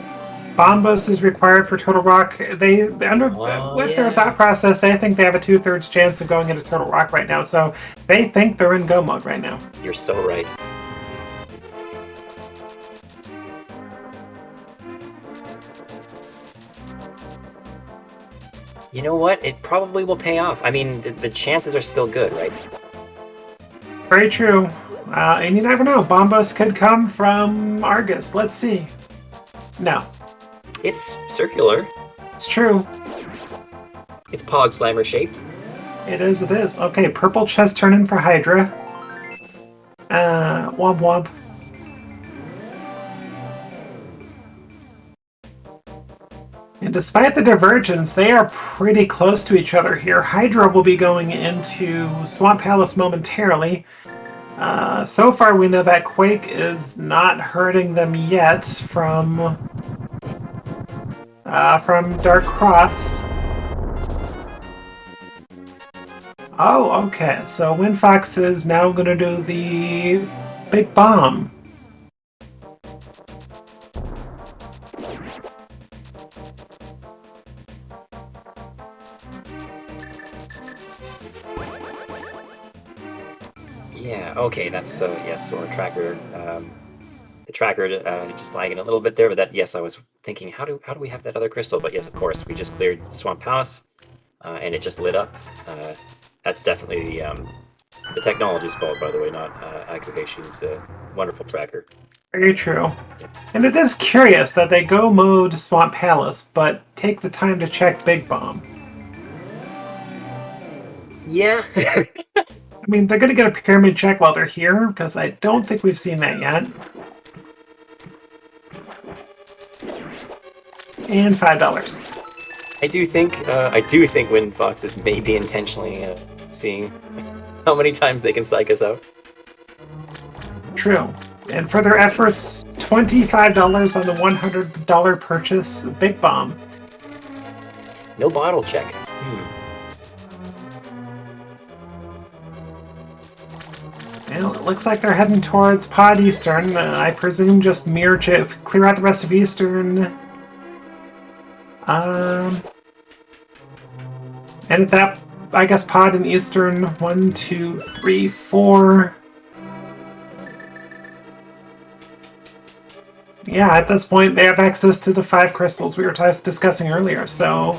Bombos is required for Total Rock. With their thought process, they think they have a 2/3 chance of going into Total Rock right now, so they think they're in go mode right now. You're so right. You know what? It probably will pay off. I mean, the chances are still good, right? Very true. And you never know. Bombos could come from Argus. Let's see. No. It's circular. It's true. It's Pog Slimer shaped. It is, it is. Okay, purple chest turning for Hydra. Womp womp. And despite the divergence, they are pretty close to each other here. Hydra will be going into Swamp Palace momentarily. So far, we know that Quake is not hurting them yet from Dark Cross. Oh, okay. So Windfox is now going to do the big bomb. Yeah, okay, that's yes, Zora tracker. The tracker just lagging a little bit there, but that, yes, I was thinking, how do we have that other crystal? But yes, of course, we just cleared Swamp Palace, and it just lit up. That's definitely the technology's fault, by the way, not Akuheishi's wonderful tracker. Very true. And it is curious that they go mode Swamp Palace, but take the time to check Big Bomb. Yeah. I mean, they're going to get a pyramid check while they're here, because I don't think we've seen that yet. And $5. I do think Windfox is maybe intentionally seeing how many times they can psych us out. True. And for their efforts, $25 on the $100 purchase, Big Bomb. No bottle check. Well, it looks like they're heading towards Pod Eastern. I presume just clear out the rest of Eastern. And at that, I guess Pod in Eastern, 1, 2, 3, 4. Yeah, at this point, they have access to the 5 crystals we were discussing earlier, so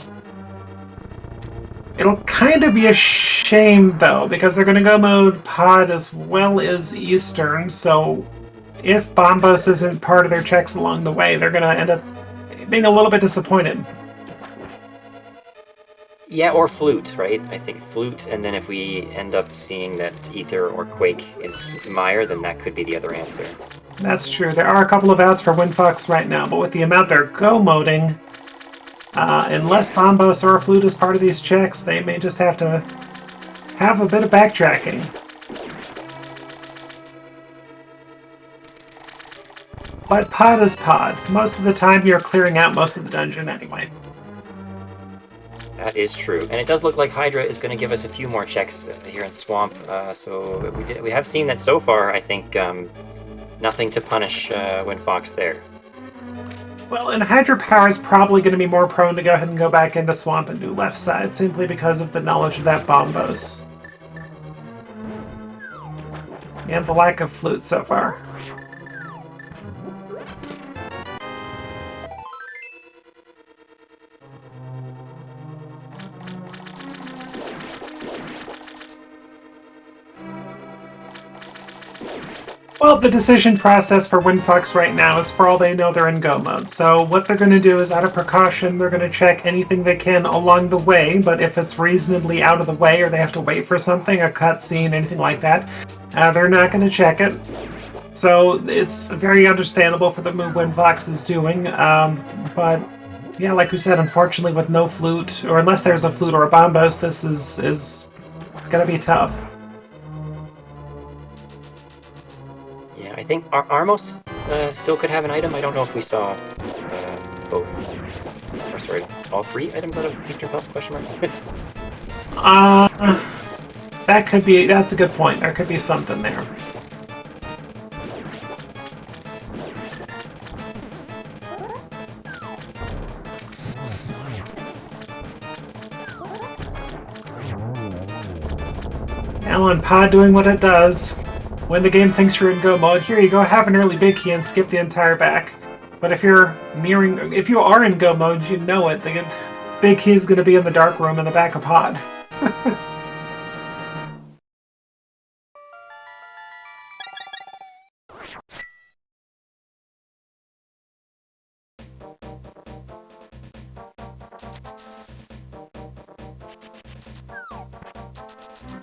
it'll kind of be a shame, though, because they're going to go mode Pod as well as Eastern, so if Bombos isn't part of their checks along the way, they're going to end up being a little bit disappointed. Yeah, or Flute, right? I think Flute, and then if we end up seeing that Ether or Quake is Mire, then that could be the other answer. That's true. There are a couple of outs for Windfox right now, but with the amount they're go-moding, unless Bombos or Flute is part of these checks, they may just have to have a bit of backtracking. But Pod is Pod. Most of the time you're clearing out most of the dungeon anyway. That is true, and it does look like Hydra is going to give us a few more checks here in Swamp. So we have seen that so far. I think nothing to punish Windfox there. Well, and Hydra Power is probably going to be more prone to go ahead and go back into Swamp and do left side, simply because of the knowledge of that Bombos. And the lack of Flute so far. Well, the decision process for Windfox right now is, for all they know, they're in go mode. So what they're going to do is, out of precaution, they're going to check anything they can along the way, but if it's reasonably out of the way or they have to wait for something, a cutscene, anything like that, they're not going to check it. So it's very understandable for the move Windfox is doing, but Yeah, like we said, unfortunately with no flute, or unless there's a flute or a bombos, this is gonna be tough. Yeah, I think Armos still could have an item. I don't know if we saw both, or sorry, all three items out of Eastern Pulse, question mark? That's a good point. There could be something there. Alan Pod doing what it does. When the game thinks you're in go mode, here you go, have an early big key and skip the entire back. But if you are in go mode, you know it. The big key is going to be in the dark room in the back of Pod.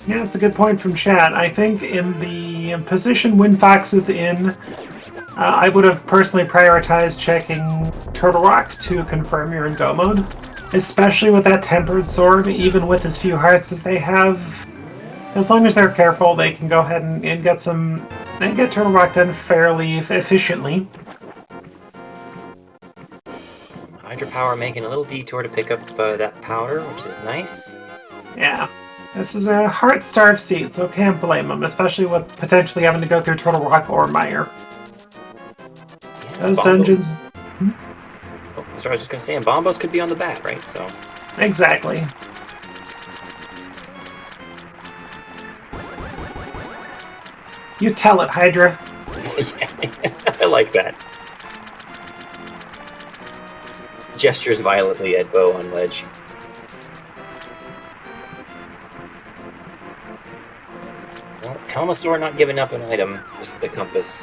Yeah, that's a good point from chat. I think in the position Windfox is in, I would have personally prioritized checking Turtle Rock to confirm you're in go mode. Especially with that tempered sword, even with as few hearts as they have. As long as they're careful, they can go ahead and get Turtle Rock done fairly efficiently. Hydropower making a little detour to pick up that powder, which is nice. Yeah. This is a heart-starved seed, so can't blame them, especially with potentially having to go through Turtle Rock or Mire. Yeah, those dungeons... Oh, sorry, I was just going to say, and Bombos could be on the back, right? So Exactly. You tell it, Hydra. Yeah, I like that. Gestures violently at bow on ledge. Well, Helmasaur not giving up an item, just the compass.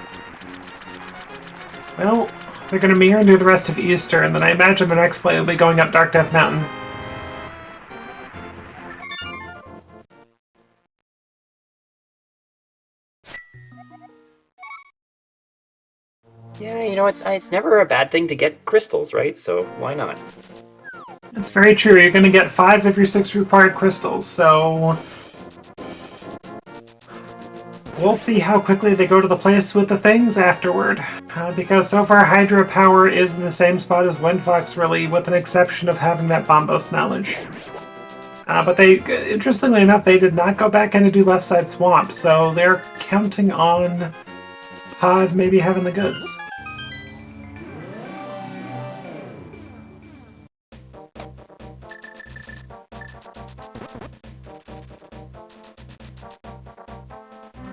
Well, they're going to mirror and do the rest of Easter, and then I imagine the next play will be going up Dark Death Mountain. Yeah, you know, it's never a bad thing to get crystals, right? So why not? It's very true. You're going to get 5 of your 6 required crystals, so... We'll see how quickly they go to the place with the things afterward. Because so far Hydra Power is in the same spot as Windfox, really, with an exception of having that Bombos knowledge. But they, interestingly enough, they did not go back in to do Left Side Swamp, so they're counting on Pod maybe having the goods.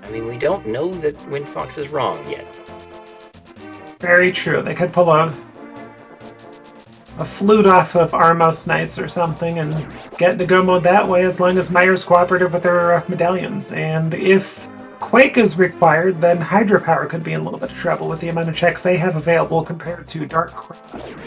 I mean, we don't know that Windfox is wrong yet. Very true. They could pull a flute off of Armos Knights or something and get into go mode that way, as long as Mire's cooperative with her medallions. And if Quake is required, then Hydra Power could be in a little bit of trouble with the amount of checks they have available compared to Dark Cross.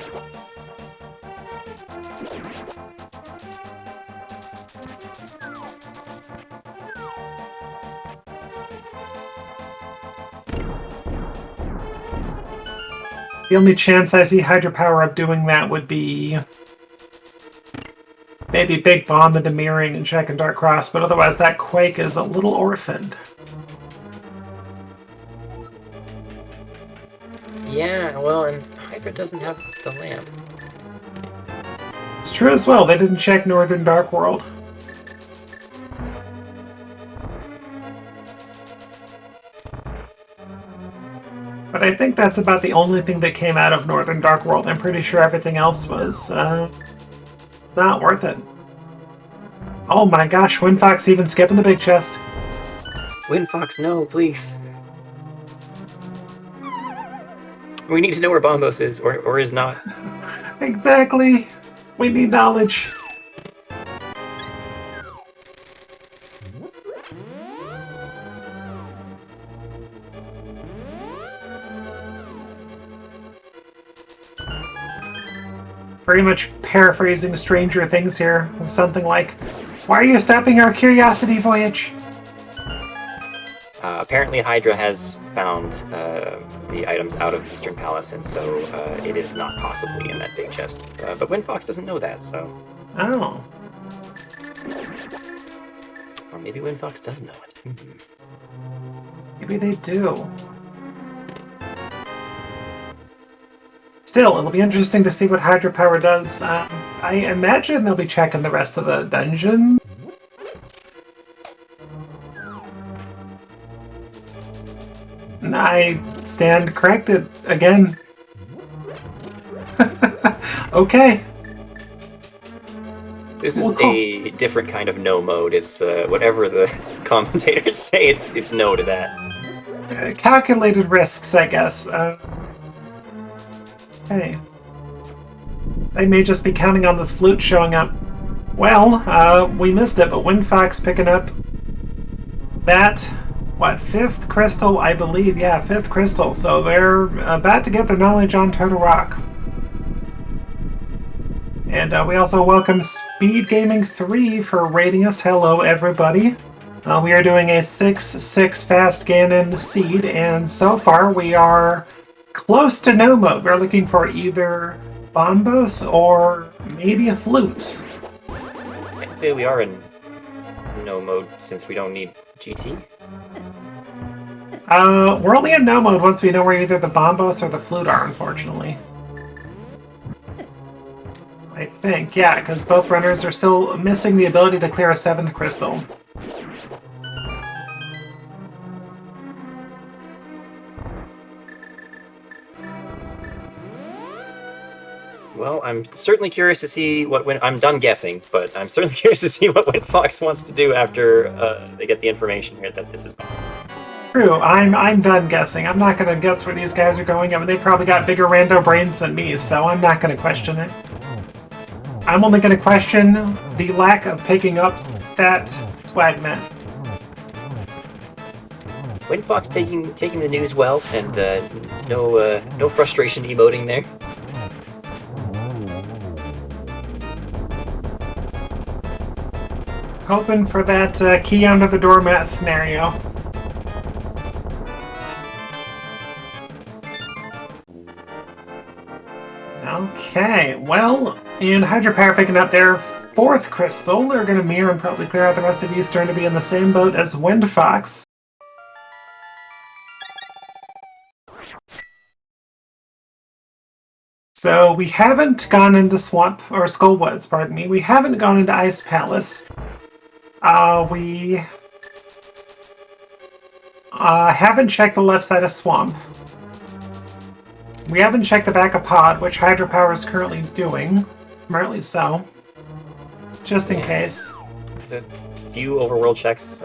The only chance I see Hydra Power Up doing that would be maybe Big Bomb into Mirroring and checking Dark Cross, but otherwise that Quake is a little orphaned. Yeah, well, and Hydra doesn't have the lamp. It's true as well, they didn't check Northern Dark World. But I think that's about the only thing that came out of Northern Dark World. I'm pretty sure everything else was not worth it. Oh my gosh, Windfox even skipping the big chest. Windfox, no, please. We need to know where Bombos is, or is not. Exactly. We need knowledge. Very much paraphrasing Stranger Things here, with something like, "Why are you stopping our curiosity voyage?" Apparently Hydra has found the items out of Eastern Palace, and so it is not possibly in that big chest. But Windfox doesn't know that, so... Oh. Or maybe Windfox does know it. Maybe they do. Still, it'll be interesting to see what hydropower does. I imagine they'll be checking the rest of the dungeon. And I stand corrected again. Okay. This is a different kind of no mode. It's whatever the commentators say, it's no to that. Calculated risks, I guess. Hey. They may just be counting on this flute showing up. Well, we missed it, but Windfox picking up that, what, 5th crystal, I believe. Yeah, 5th crystal. So they're about to get their knowledge on Turtle Rock. And we also welcome Speed Gaming 3 for rating us. Hello, everybody. We are doing a 6/6 fast Ganon seed, and so far we are close to no mode. We're looking for either bombos or maybe a flute. Technically, we are in no mode since we don't need GT. We're only in no mode once we know where either the bombos or the flute are, unfortunately. I think, yeah, because both runners are still missing the ability to clear a 7th crystal. Well, I'm certainly curious to see what I'm done guessing, but I'm certainly curious to see what Windfox wants to do after they get the information here that this is bombs. True, I'm done guessing. I'm not going to guess where these guys are going. I mean, they probably got bigger rando brains than me, so I'm not going to question it. I'm only going to question the lack of picking up that swagman. Windfox taking the news well, and no frustration emoting there. Hoping for that key under the doormat scenario. Okay, well, and Hydropower picking up their 4th crystal. They're going to mirror and probably clear out the rest of Eastern to be in the same boat as Windfox. So we haven't gone into Swamp, or Skullwoods, pardon me. We haven't gone into Ice Palace. We haven't checked the left side of Swamp. We haven't checked the back of Pod, which Hydropower is currently doing. Apparently so. Just in case. There's a few overworld checks.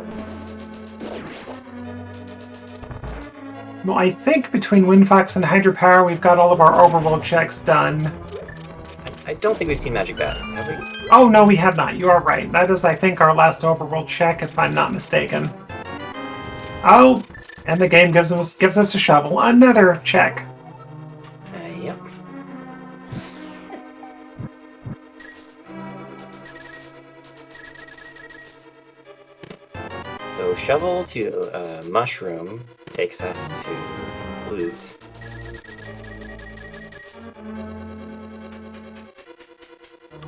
Well, I think between Windfox and Hydropower, we've got all of our overworld checks done. I don't think we've seen Magic Bat, have we? Oh, no, we have not. You are right. That is, I think, our last overworld check, if I'm not mistaken. Oh, and the game gives us a shovel. Another check. Yep. So shovel to mushroom takes us to flute.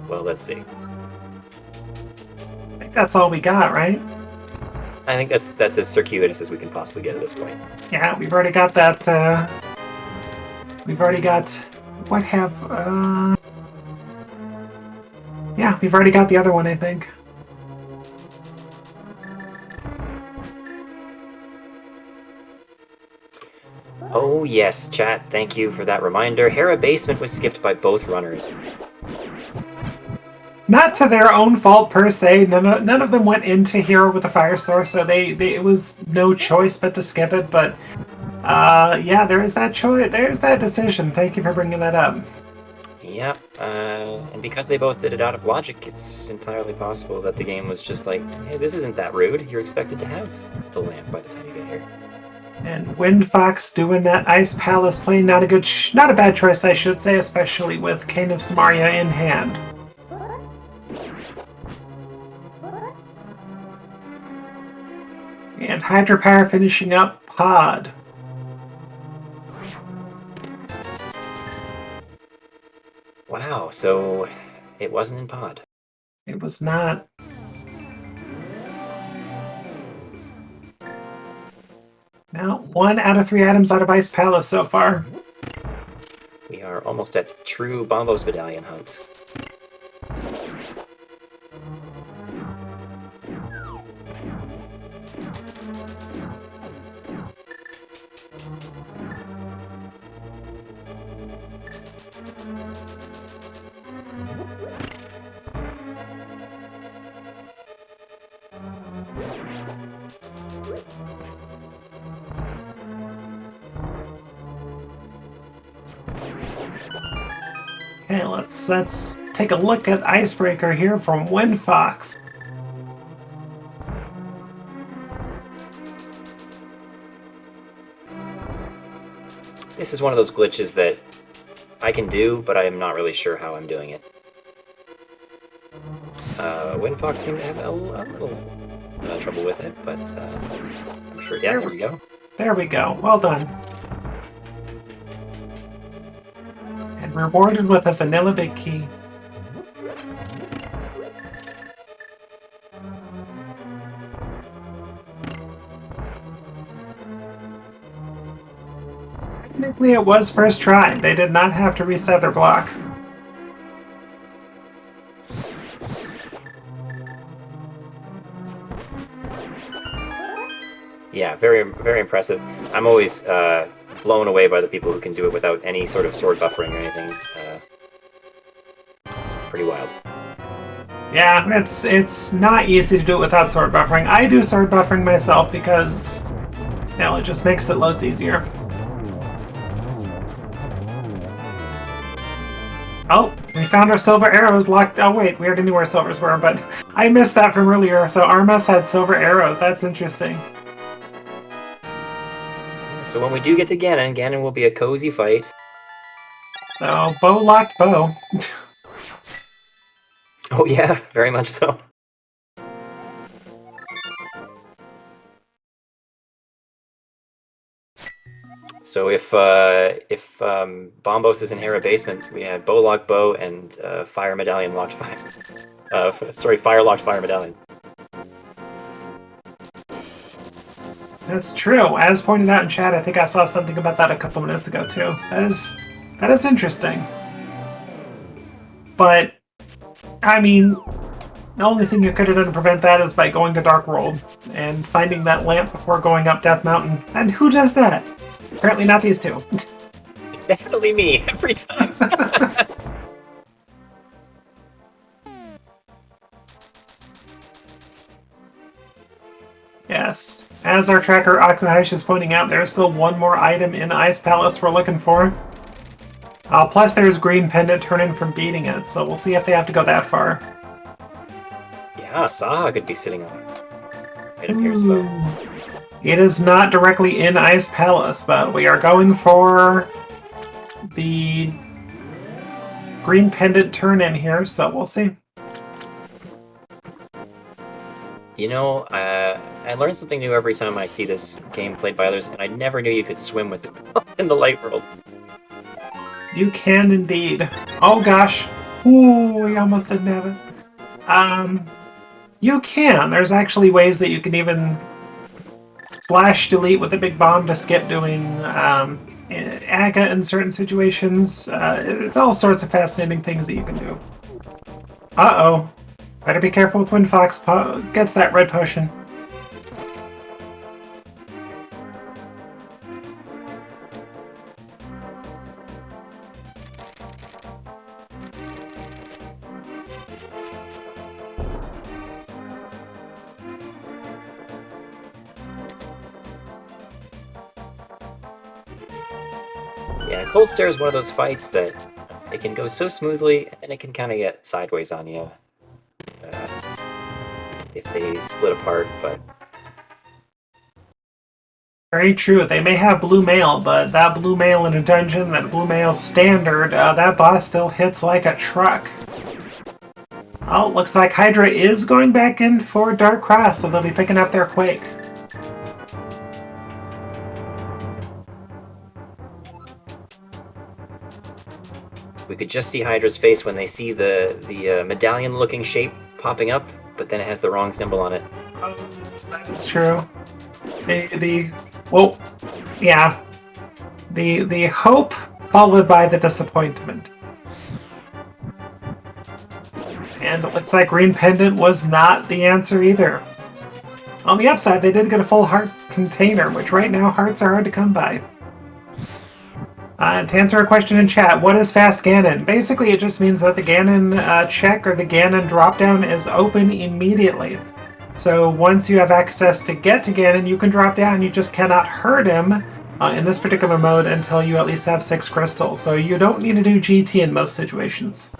Well, let's see. I think that's all we got, right? I think that's as circuitous as we can possibly get at this point. Yeah, we've already got that, we've already got... What have, yeah, we've already got the other one, I think. Oh yes, chat, thank you for that reminder. Hera Basement was skipped by both runners. Not to their own fault per se. None of them went into Hero with a fire source, so it was no choice but to skip it. But yeah, there is that choice. There's that decision. Thank you for bringing that up. Yep, and because they both did it out of logic, it's entirely possible that the game was just like, hey, this isn't that rude. You're expected to have the lamp by the time you get here. And Windfox doing that Ice Palace play, not a bad choice, I should say, especially with Cane of Samaria in hand. And Hydropower finishing up Pod. Wow, so it wasn't in pod. It was not. Now, 1 out of 3 items out of Ice Palace so far. We are almost at true Bombos Medallion hunt. Okay, let's take a look at Icebreaker here from Windfox. This is one of those glitches that I can do, but I am not really sure how I'm doing it. Windfox seemed to have a little trouble with it, but I'm sure. Yeah, there we go. There we go. Well done. And rewarded with a vanilla big key. Technically, it was first try. They did not have to reset their block. Yeah, very, very impressive. I'm always blown away by the people who can do it without any sort of sword buffering or anything. It's pretty wild. Yeah, it's not easy to do it without sword buffering. I do sword buffering myself because, well, it just makes it loads easier. Oh, we found our silver arrows locked. Oh wait, we already knew where silvers were, but I missed that from earlier. So Armas had silver arrows. That's interesting. So when we do get to Ganon, Ganon will be a cozy fight. So bow locked bow. Oh yeah, very much so. So if Bombos is in Hera Basement, we have bow locked bow and fire medallion locked fire. Fire locked fire medallion. That's true. As pointed out in chat, I think I saw something about that a couple minutes ago too. That is interesting. But I mean, the only thing you could have done to prevent that is by going to Dark World and finding that lamp before going up Death Mountain. And who does that? Apparently not these two. Definitely me, every time. Yes. As our tracker Akuhash is pointing out, there's still one more item in Ice Palace we're looking for. Plus there's Green Pendant turn-in from beating it, so we'll see if they have to go that far. Yeah, Saha could be sitting on it. It appears so. It is not directly in Ice Palace, but we are going for the Green Pendant turn-in here, so we'll see. You know, I learn something new every time I see this game played by others, and I never knew you could swim with it in the light world. You can indeed. Oh gosh. Ooh, we almost didn't have it. You can. There's actually ways that you can even slash delete with a big bomb to skip doing AGA in certain situations. There's all sorts of fascinating things that you can do. Uh-oh. Better be careful with when Fox gets that red potion. Yeah, Cold Stare is one of those fights that it can go so smoothly, and it can kind of get sideways on you if they split apart, but... Very true. They may have blue mail, but that blue mail in a dungeon, that blue mail standard, that boss still hits like a truck. Oh, looks like Hydra is going back in for Dark Cross, so they'll be picking up their Quake. We could just see Hydra's face when they see the medallion-looking shape popping up, but then it has the wrong symbol on it. Oh, that's true. Well, yeah. The hope followed by the disappointment. And it looks like Green Pendant was not the answer either. On the upside, they did get a full heart container, which right now hearts are hard to come by. To answer a question in chat, what is Fast Ganon? Basically, it just means that the Ganon check or the Ganon dropdown is open immediately. So once you have access to get to Ganon, you can drop down. You just cannot hurt him in this particular mode until you at least have 6 crystals. So you don't need to do GT in most situations.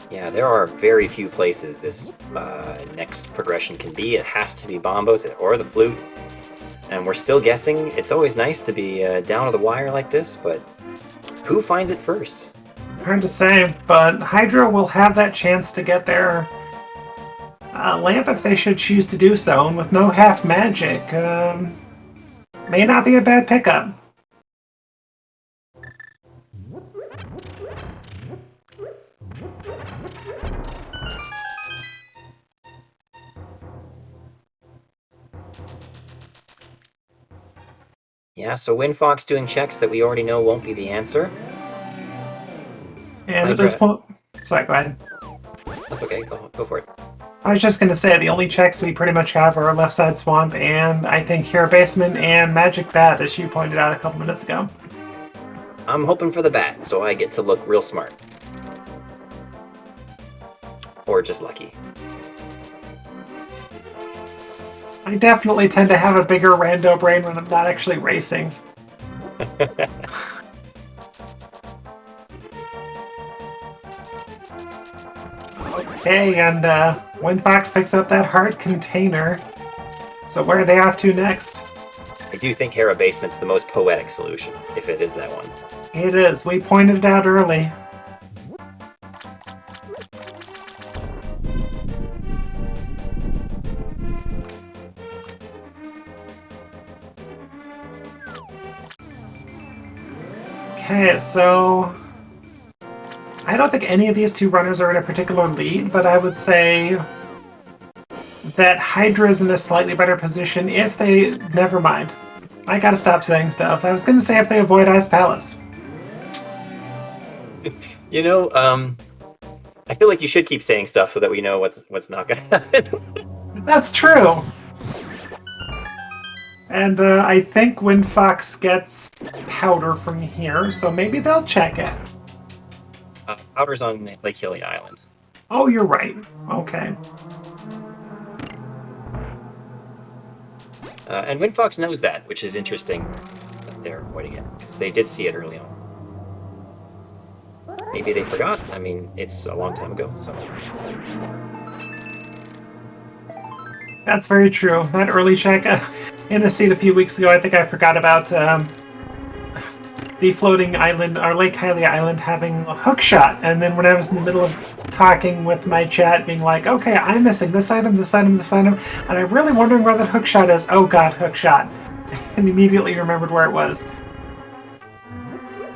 Yeah, there are very few places this next progression can be. It has to be Bombos or the flute, and we're still guessing. It's always nice to be down to the wire like this, but who finds it first? Hard to say, but Hydra will have that chance to get their lamp if they should choose to do so, and with no half magic, may not be a bad pickup. Yeah, so Windfox doing checks that we already know won't be the answer. And at this point... Sorry, go ahead. That's okay, go for it. I was just going to say, the only checks we pretty much have are Left Side Swamp and, I think, Hero Basement and Magic Bat, as you pointed out a couple minutes ago. I'm hoping for the bat, so I get to look real smart. Or just lucky. I definitely tend to have a bigger rando brain when I'm not actually racing. Okay, and Windfox picks up that heart container. So where are they off to next? I do think Hera Basement's the most poetic solution, if it is that one. It is. We pointed it out early. Okay, so I don't think any of these two runners are in a particular lead, but I would say that Hydra is in a slightly better position if they... Never mind. I gotta stop saying stuff. I was gonna say if they avoid Ice Palace. You know, I feel like you should keep saying stuff so that we know what's not gonna happen. That's true! And I think Windfox gets powder from here, so maybe they'll check it. Powder's on Lake Hilly Island. Oh, you're right. Okay. And Windfox knows that, which is interesting that they're avoiding it, because they did see it early on. Maybe they forgot. I mean, it's a long time ago, so... That's very true. That early check in a seat a few weeks ago, I think I forgot about the floating island, or Lake Hylia Island, having a hook shot. And then when I was in the middle of talking with my chat, being like, okay, I'm missing this item, this item, this item, and I'm really wondering where that hook shot is. Oh god, hook shot. And immediately remembered where it was.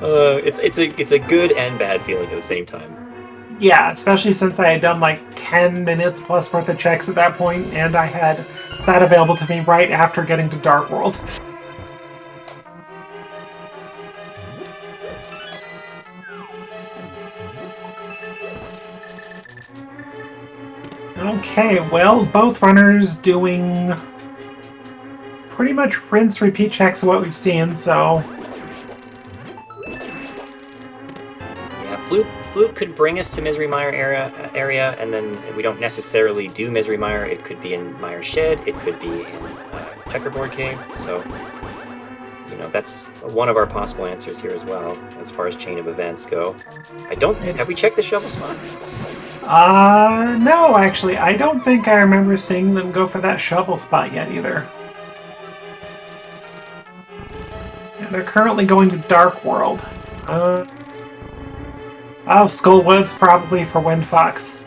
It's a good and bad feeling at the same time. Yeah, especially since I had done like 10 minutes plus worth of checks at that point, and I had that available to me right after getting to Dark World. Okay, well, both runners doing pretty much rinse-repeat checks of what we've seen, so... Yeah, Flute could bring us to Misery Mire area, and then we don't necessarily do Misery Mire. It could be in Mire's Shed, it could be in Checkerboard Cave, so... You know, that's one of our possible answers here as well, as far as chain of events go. Have we checked the shovel spot? No, actually, I don't think I remember seeing them go for that shovel spot yet either. And they're currently going to Dark World. Oh, Skullwood's probably for Windfox.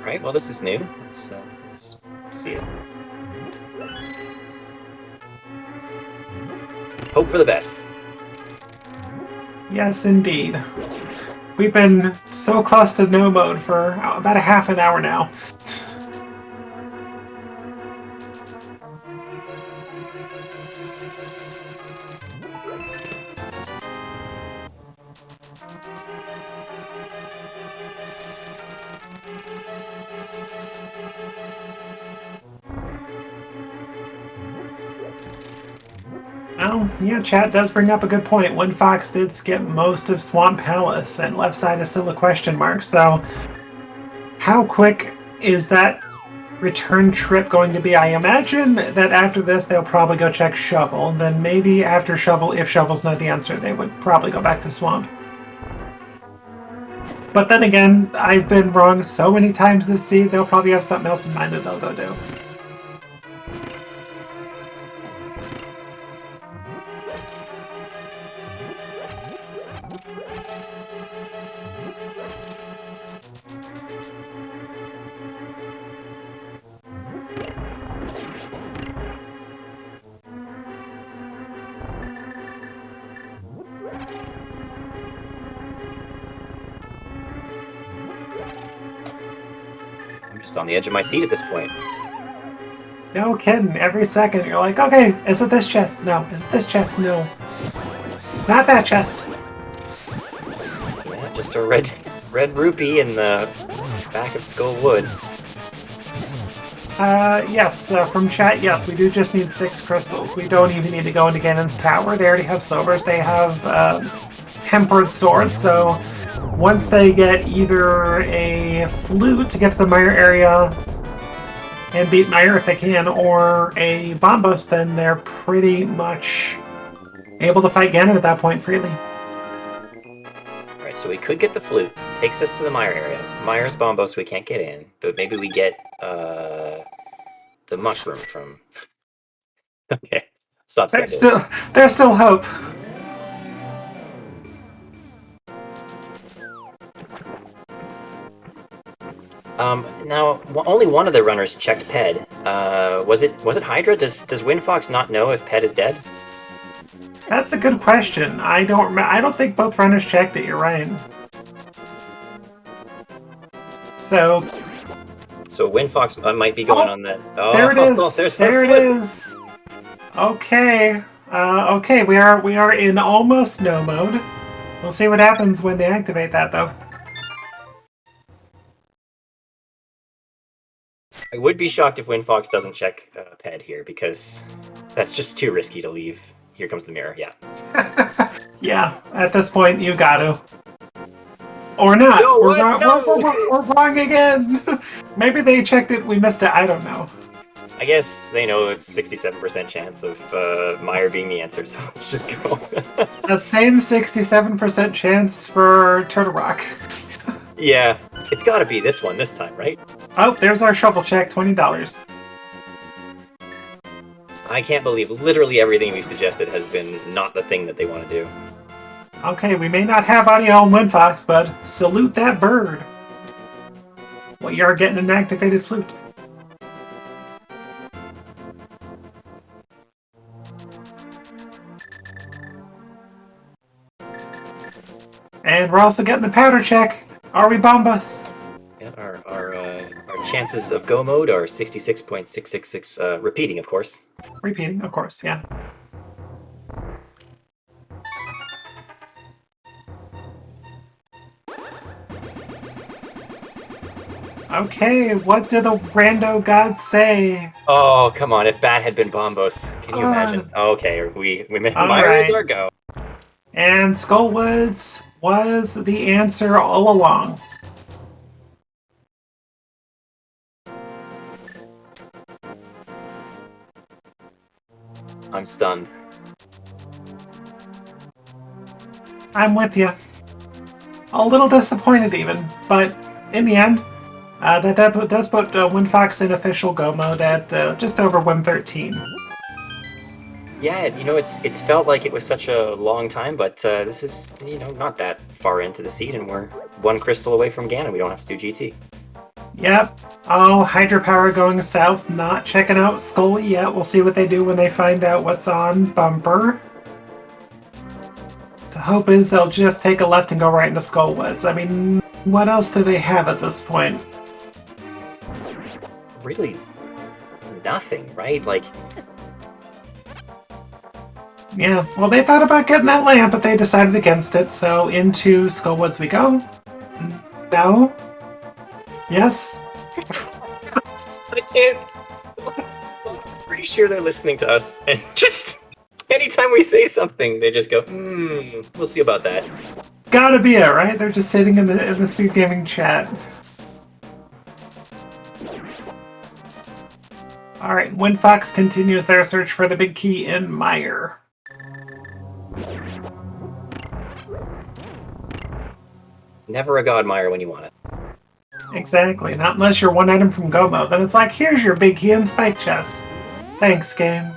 Right, well, this is new. Let's see it. Hope for the best. Yes, indeed. We've been so close to no mode for about a half an hour now. Well, yeah, chat does bring up a good point. Windfox did skip most of Swamp Palace, and left side is still a question mark, so how quick is that return trip going to be? I imagine that after this they'll probably go check Shovel, then maybe after Shovel, if Shovel's not the answer, they would probably go back to Swamp. But then again, I've been wrong so many times this seed, they'll probably have something else in mind that they'll go do. Just on the edge of my seat at this point. No kidding. Every second you're like, okay, is it this chest? No. Is it this chest? No. Not that chest. Yeah, just a red rupee in the back of Skull Woods. Yes, from chat, yes, we do just need 6 crystals. We don't even need to go into Ganon's tower. They already have silvers. They have tempered swords, so once they get either a flute to get to the Mire area and beat Mire if they can, or a Bombos, then they're pretty much able to fight Ganon at that point freely. Alright, so we could get the flute. Takes us to the Mire area. Mire's Bombos we can't get in, but maybe we get the mushroom from... Okay, stop speculating. There's still hope. Now, only one of the runners checked Ped. Was it Hydra? Does Windfox not know if Ped is dead? That's a good question. I don't think both runners checked it. You're right. So Windfox might be going on that. Oh, there it is. There it is. Okay. Okay. We are in almost no mode. We'll see what happens when they activate that, though. I would be shocked if Windfox doesn't check Ped here, because that's just too risky to leave. Here comes the mirror, yeah. Yeah, at this point, you got to. Or not. No, we're wrong again. Maybe they checked it, we missed it, I don't know. I guess they know it's 67% chance of Mire being the answer, so let's just go. That same 67% chance for Turtle Rock. Yeah, it's gotta be this one this time, right? Oh, there's our shovel check, $20. I can't believe literally everything we've suggested has been not the thing that they want to do. Okay, we may not have audio on Windfox, but salute that bird. Well, you are getting an activated flute. And we're also getting the powder check. Are we Bombas? Yeah, our chances of go mode are 66.666, repeating, of course. Repeating, of course, yeah. Okay, what do the rando gods say? Oh, come on, if Bat had been Bombos, can you imagine? Okay, we made Myers our go. And Skullwoods was the answer all along. I'm stunned. I'm with you. A little disappointed even, but in the end, that does put Windfox in official go mode at just over 113. Yeah, it's felt like it was such a long time, but this is, not that far into the seed, and we're one crystal away from Ganon. We don't have to do GT. Yep. Oh, hydropower going south, not checking out Skull yet. We'll see what they do when they find out what's on Bumper. The hope is they'll just take a left and go right into Skullwoods. I mean, what else do they have at this point? Really, nothing, right? Like, yeah, well, they thought about getting that lamp, but they decided against it, so into Skullwoods we go. No? Yes? I can't. I'm pretty sure they're listening to us, and just anytime we say something, they just go, we'll see about that. It's gotta be it, right? They're just sitting in the Speed Gaming chat. Alright, Windfox continues their search for the big key in Mire. Never a god Mire when you want it. Exactly, not unless you're one item from Gomo. Then it's like, here's your big key and spike chest. Thanks, game.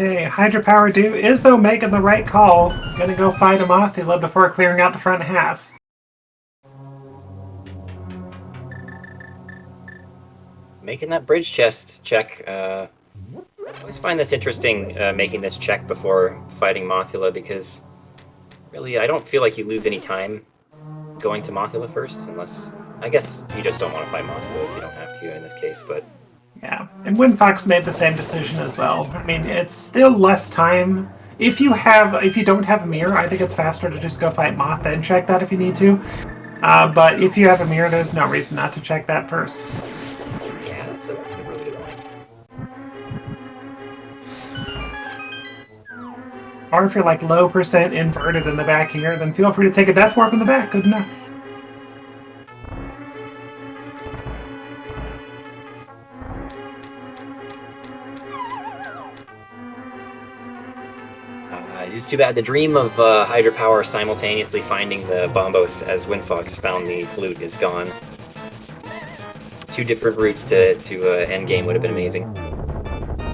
Okay, Hydropower Do is though making the right call. Gonna go fight Amothula before clearing out the front half. Making that bridge chest check. I always find this interesting, making this check before fighting Mothula, because really I don't feel like you lose any time going to Mothula first, unless I guess you just don't want to fight Mothula if you don't have to in this case, but yeah, and Windfox made the same decision as well. I mean, it's still less time. If you don't have a mirror, I think it's faster to just go fight Moth and check that if you need to. But if you have a mirror, there's no reason not to check that first. Yeah, that's a really good point. Or if you're like low percent inverted in the back here, then feel free to take a Death Warp in the back. Good enough. It's too bad. The dream of Hydropower simultaneously finding the Bombos as Windfox found the flute is gone. Two different routes to endgame would have been amazing.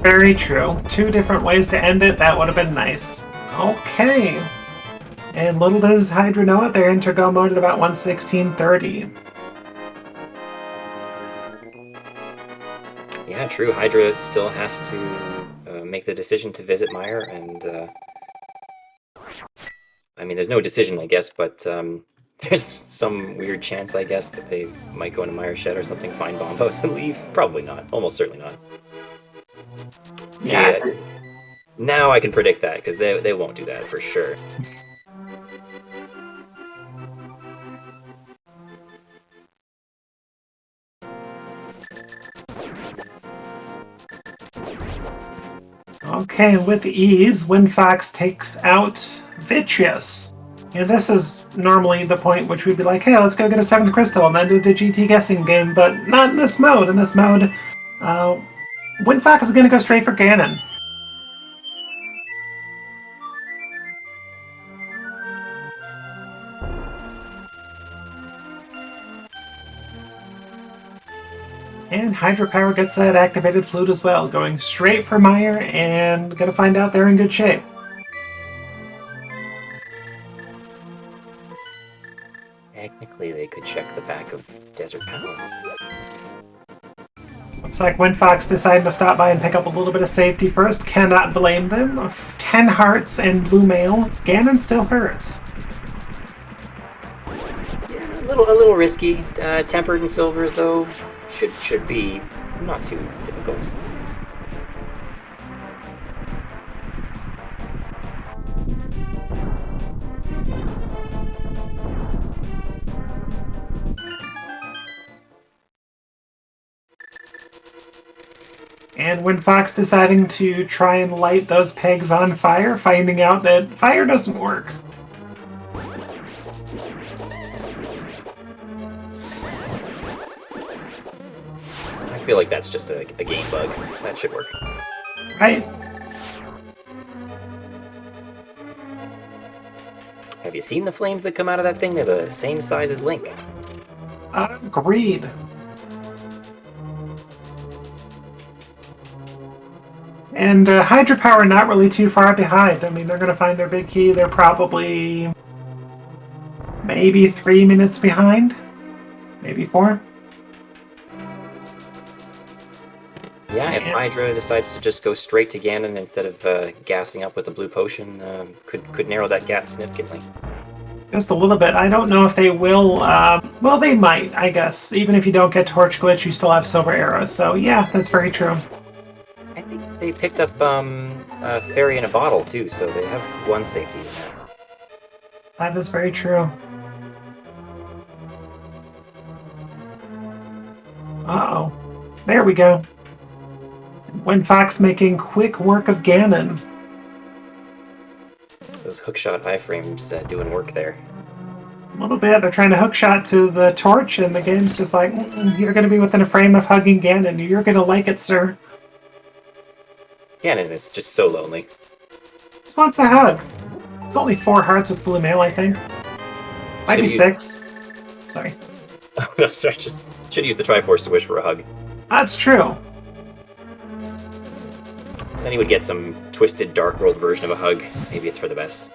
Very true. Two different ways to end it, that would have been nice. Okay. And little does Hydra know it, they're enter go mode at about 1:16:30. Yeah, true. Hydra still has to make the decision to visit Mire, and I mean, there's no decision, I guess, but there's some weird chance, I guess, that they might go into Mire Shed or something, find Bombos, and leave. Probably not. Almost certainly not. Yeah. See, now I can predict that, because they won't do that for sure. Okay, with ease, Windfox takes out Vitreous. And this is normally the point which we'd be like, hey, let's go get a 7th crystal and then do the GT guessing game, but not in this mode. In this mode, Windfox is going to go straight for Ganon. And Hydropower gets that activated flute as well, going straight for Mire and gonna find out they're in good shape. Technically, they could check the back of Desert Palace. Looks like Windfox decided to stop by and pick up a little bit of safety first. Cannot blame them. 10 hearts and blue mail. Ganon still hurts. Yeah, a little risky. Tempered and silvers, though, should be not too difficult. And Windfox deciding to try and light those pegs on fire, finding out that fire doesn't work. I feel like that's just a game bug. That should work. Right? Have you seen the flames that come out of that thing? They're the same size as Link. Agreed. And hydropower not really too far behind. I mean, they're going to find their big key. They're probably maybe 3 minutes behind. Maybe 4. Yeah, if Hydra decides to just go straight to Ganon instead of gassing up with the blue potion, could narrow that gap significantly. Just a little bit. I don't know if they will. Well, they might, I guess. Even if you don't get Torch Glitch, you still have Silver Arrows. So, yeah, that's very true. I think they picked up a Fairy in a Bottle, too, so they have one safety in that. That is very true. Uh-oh. There we go. Windfox making quick work of Ganon. Those hookshot iframes doing work there. A little bit. They're trying to hookshot to the torch, and the game's just like, you're going to be within a frame of hugging Ganon. You're going to like it, sir. Ganon is just so lonely. Just wants a hug. It's only 4 hearts with blue mail, I think. Might be 6. Sorry. Oh, no, sorry. Just should use the Triforce to wish for a hug. That's true. Then he would get some twisted Dark World version of a hug. Maybe it's for the best.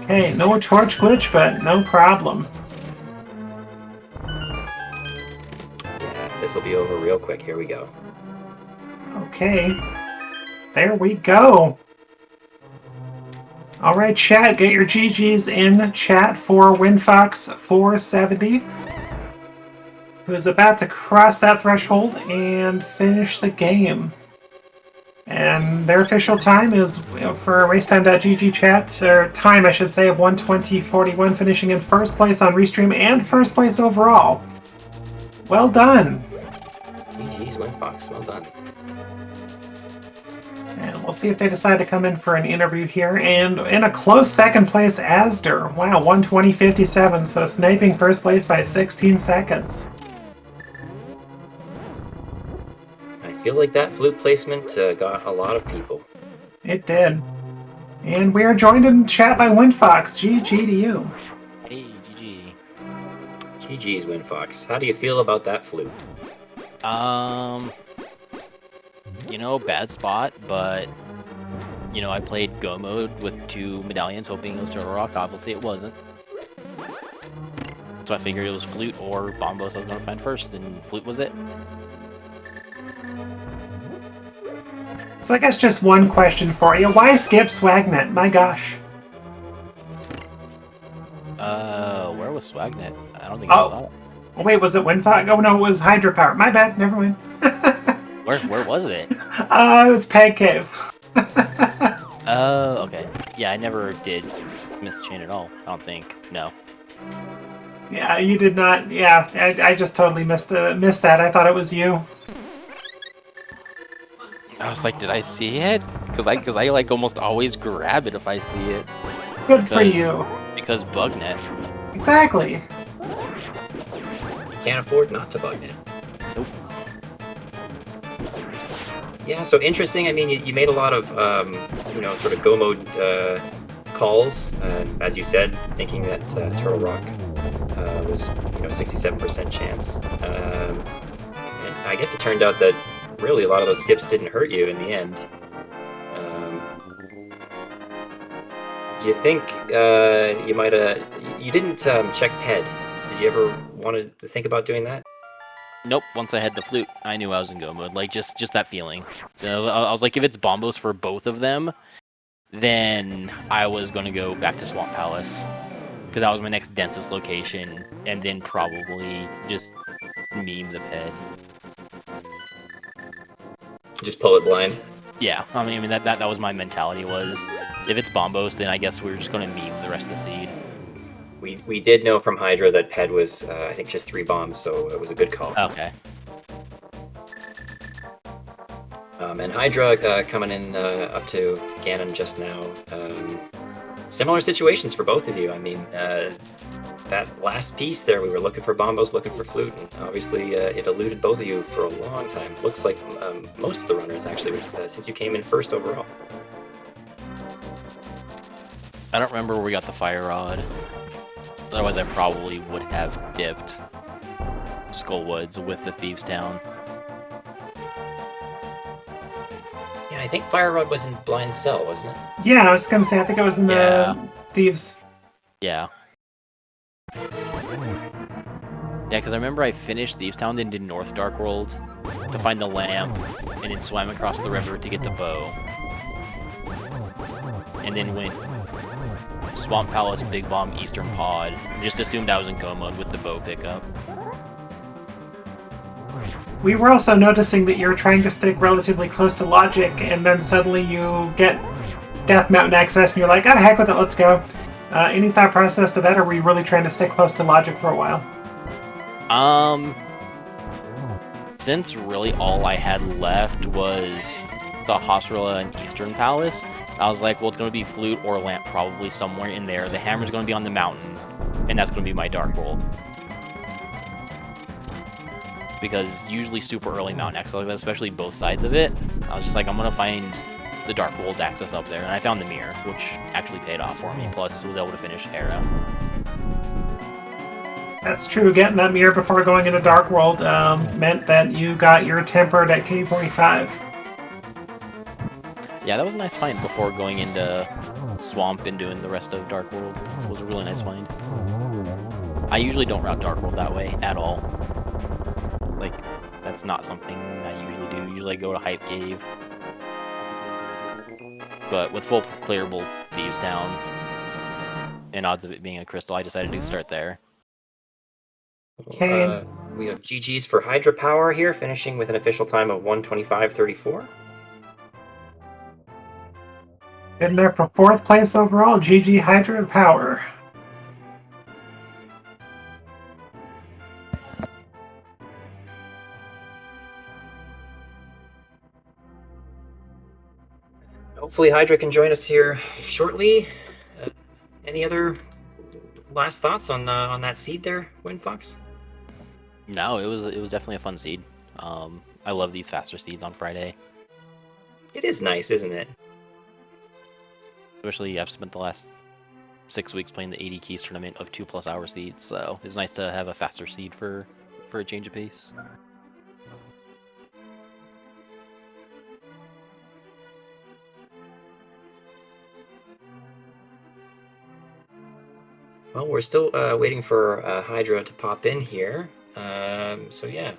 Okay, no torch glitch, but no problem. Yeah, this will be over real quick. Here we go. Okay. There we go. Alright, chat, get your GGs in chat for Windfox470, who is about to cross that threshold and finish the game. And their official time is for racetime.gg chat, or time I should say, of 1:20:41, finishing in first place on Restream and first place overall. Well done. GG's Windfox, well done. And we'll see if they decide to come in for an interview here. And in a close second place, Asder. Wow, 1:20:57, so sniping first place by 16 seconds. I feel like that flute placement got a lot of people. It did. And we are joined in chat by Windfox. GG to you. Hey, GG. GG's Windfox. How do you feel about that flute? You know, bad spot, but, you know, I played Go mode with 2 medallions hoping it was Turtle Rock. Obviously it wasn't. So I figured it was Flute or Bombos I was going to find first, and Flute was it. So I guess just one question for you. Why skip Swagnet? My gosh. Where was Swagnet? I don't think I saw it. Oh, wait, was it Windfox? Oh, no, it was Hydropower. My bad, never mind. Where was it? It was Peg Cave. Okay. Yeah, I never did miss chain at all. I don't think. No. Yeah, you did not. Yeah, I just totally missed that. I thought it was you. I was like, did I see it? Because I like almost always grab it if I see it. Good for you. Because Bugnet. Exactly. Can't afford not to Bugnet. Nope. Yeah, so interesting. I mean, you made a lot of, you know, sort of Go mode calls, as you said, thinking that Turtle Rock was, you know, 67% chance. And I guess it turned out that really a lot of those skips didn't hurt you in the end. Do you think you might have... You didn't check PED. Did you ever want to think about doing that? Nope, once I had the flute, I knew I was in Go mode. Like, just that feeling. You know, I was like, if it's Bombos for both of them, then I was going to go back to Swamp Palace. Because that was my next densest location, and then probably just meme the PED. Just pull it blind? Yeah, I mean that was my mentality was, if it's Bombos, then I guess we're just going to meme the rest of the seed. We did know from Hydra that PED was, I think, just 3 bombs, so it was a good call. Okay. And Hydra coming in up to Ganon just now. Similar situations for both of you. I mean, that last piece there, we were looking for Bombos, looking for Flute, and obviously it eluded both of you for a long time. Looks like most of the runners, actually, since you came in first overall. I don't remember where we got the fire rod. Otherwise, I probably would have dipped Skullwoods with the Thieves' Town. Yeah, I think Fire Rod was in Blind Cell, wasn't it? Yeah, I was gonna say, I think it was in the Thieves. Yeah. Yeah, because I remember I finished Thieves' Town, then did North Dark World to find the lamp, and then swam across the river to get the bow. And then went Swamp Palace, Big Bomb, Eastern Pod. Just assumed I was in go mode with the bow pickup. We were also noticing that you're trying to stick relatively close to Logic, and then suddenly you get Death Mountain access, and you're like, oh, heck with it, let's go. Any thought process to that, or were you really trying to stick close to Logic for a while? Since really all I had left was the Hospitaller and Eastern Palace, I was like, well, it's going to be Flute or Lamp probably somewhere in there. The Hammer's going to be on the mountain, and that's going to be my Dark World. Because usually super early mountain access like that, especially both sides of it, I was just like, I'm going to find the Dark World access up there, and I found the mirror, which actually paid off for me, plus was able to finish Hera. That's true. Getting that mirror before going into Dark World meant that you got your tempered at K45. Yeah, that was a nice find before going into Swamp and doing the rest of Dark World. It was a really nice find. I usually don't route Dark World that way at all. Like, that's not something I usually do. Usually I go to Hype Cave. But with full clearable Thieves' Town, and odds of it being a crystal, I decided to start there. Okay. We have GG's for Hydra Power here, finishing with an official time of 1:25:34. Good enough for 4th place overall. GG Hydra Power. Hopefully Hydra can join us here shortly. Any other last thoughts on that seed there, Windfox? No, it was definitely a fun seed. I love these faster seeds on Friday. It is nice, isn't it? Especially, I've spent the last 6 weeks playing the 80 Keys tournament of 2+ hour seeds, so it's nice to have a faster seed for a change of pace. Well, we're still waiting for Hydra to pop in here. So yeah.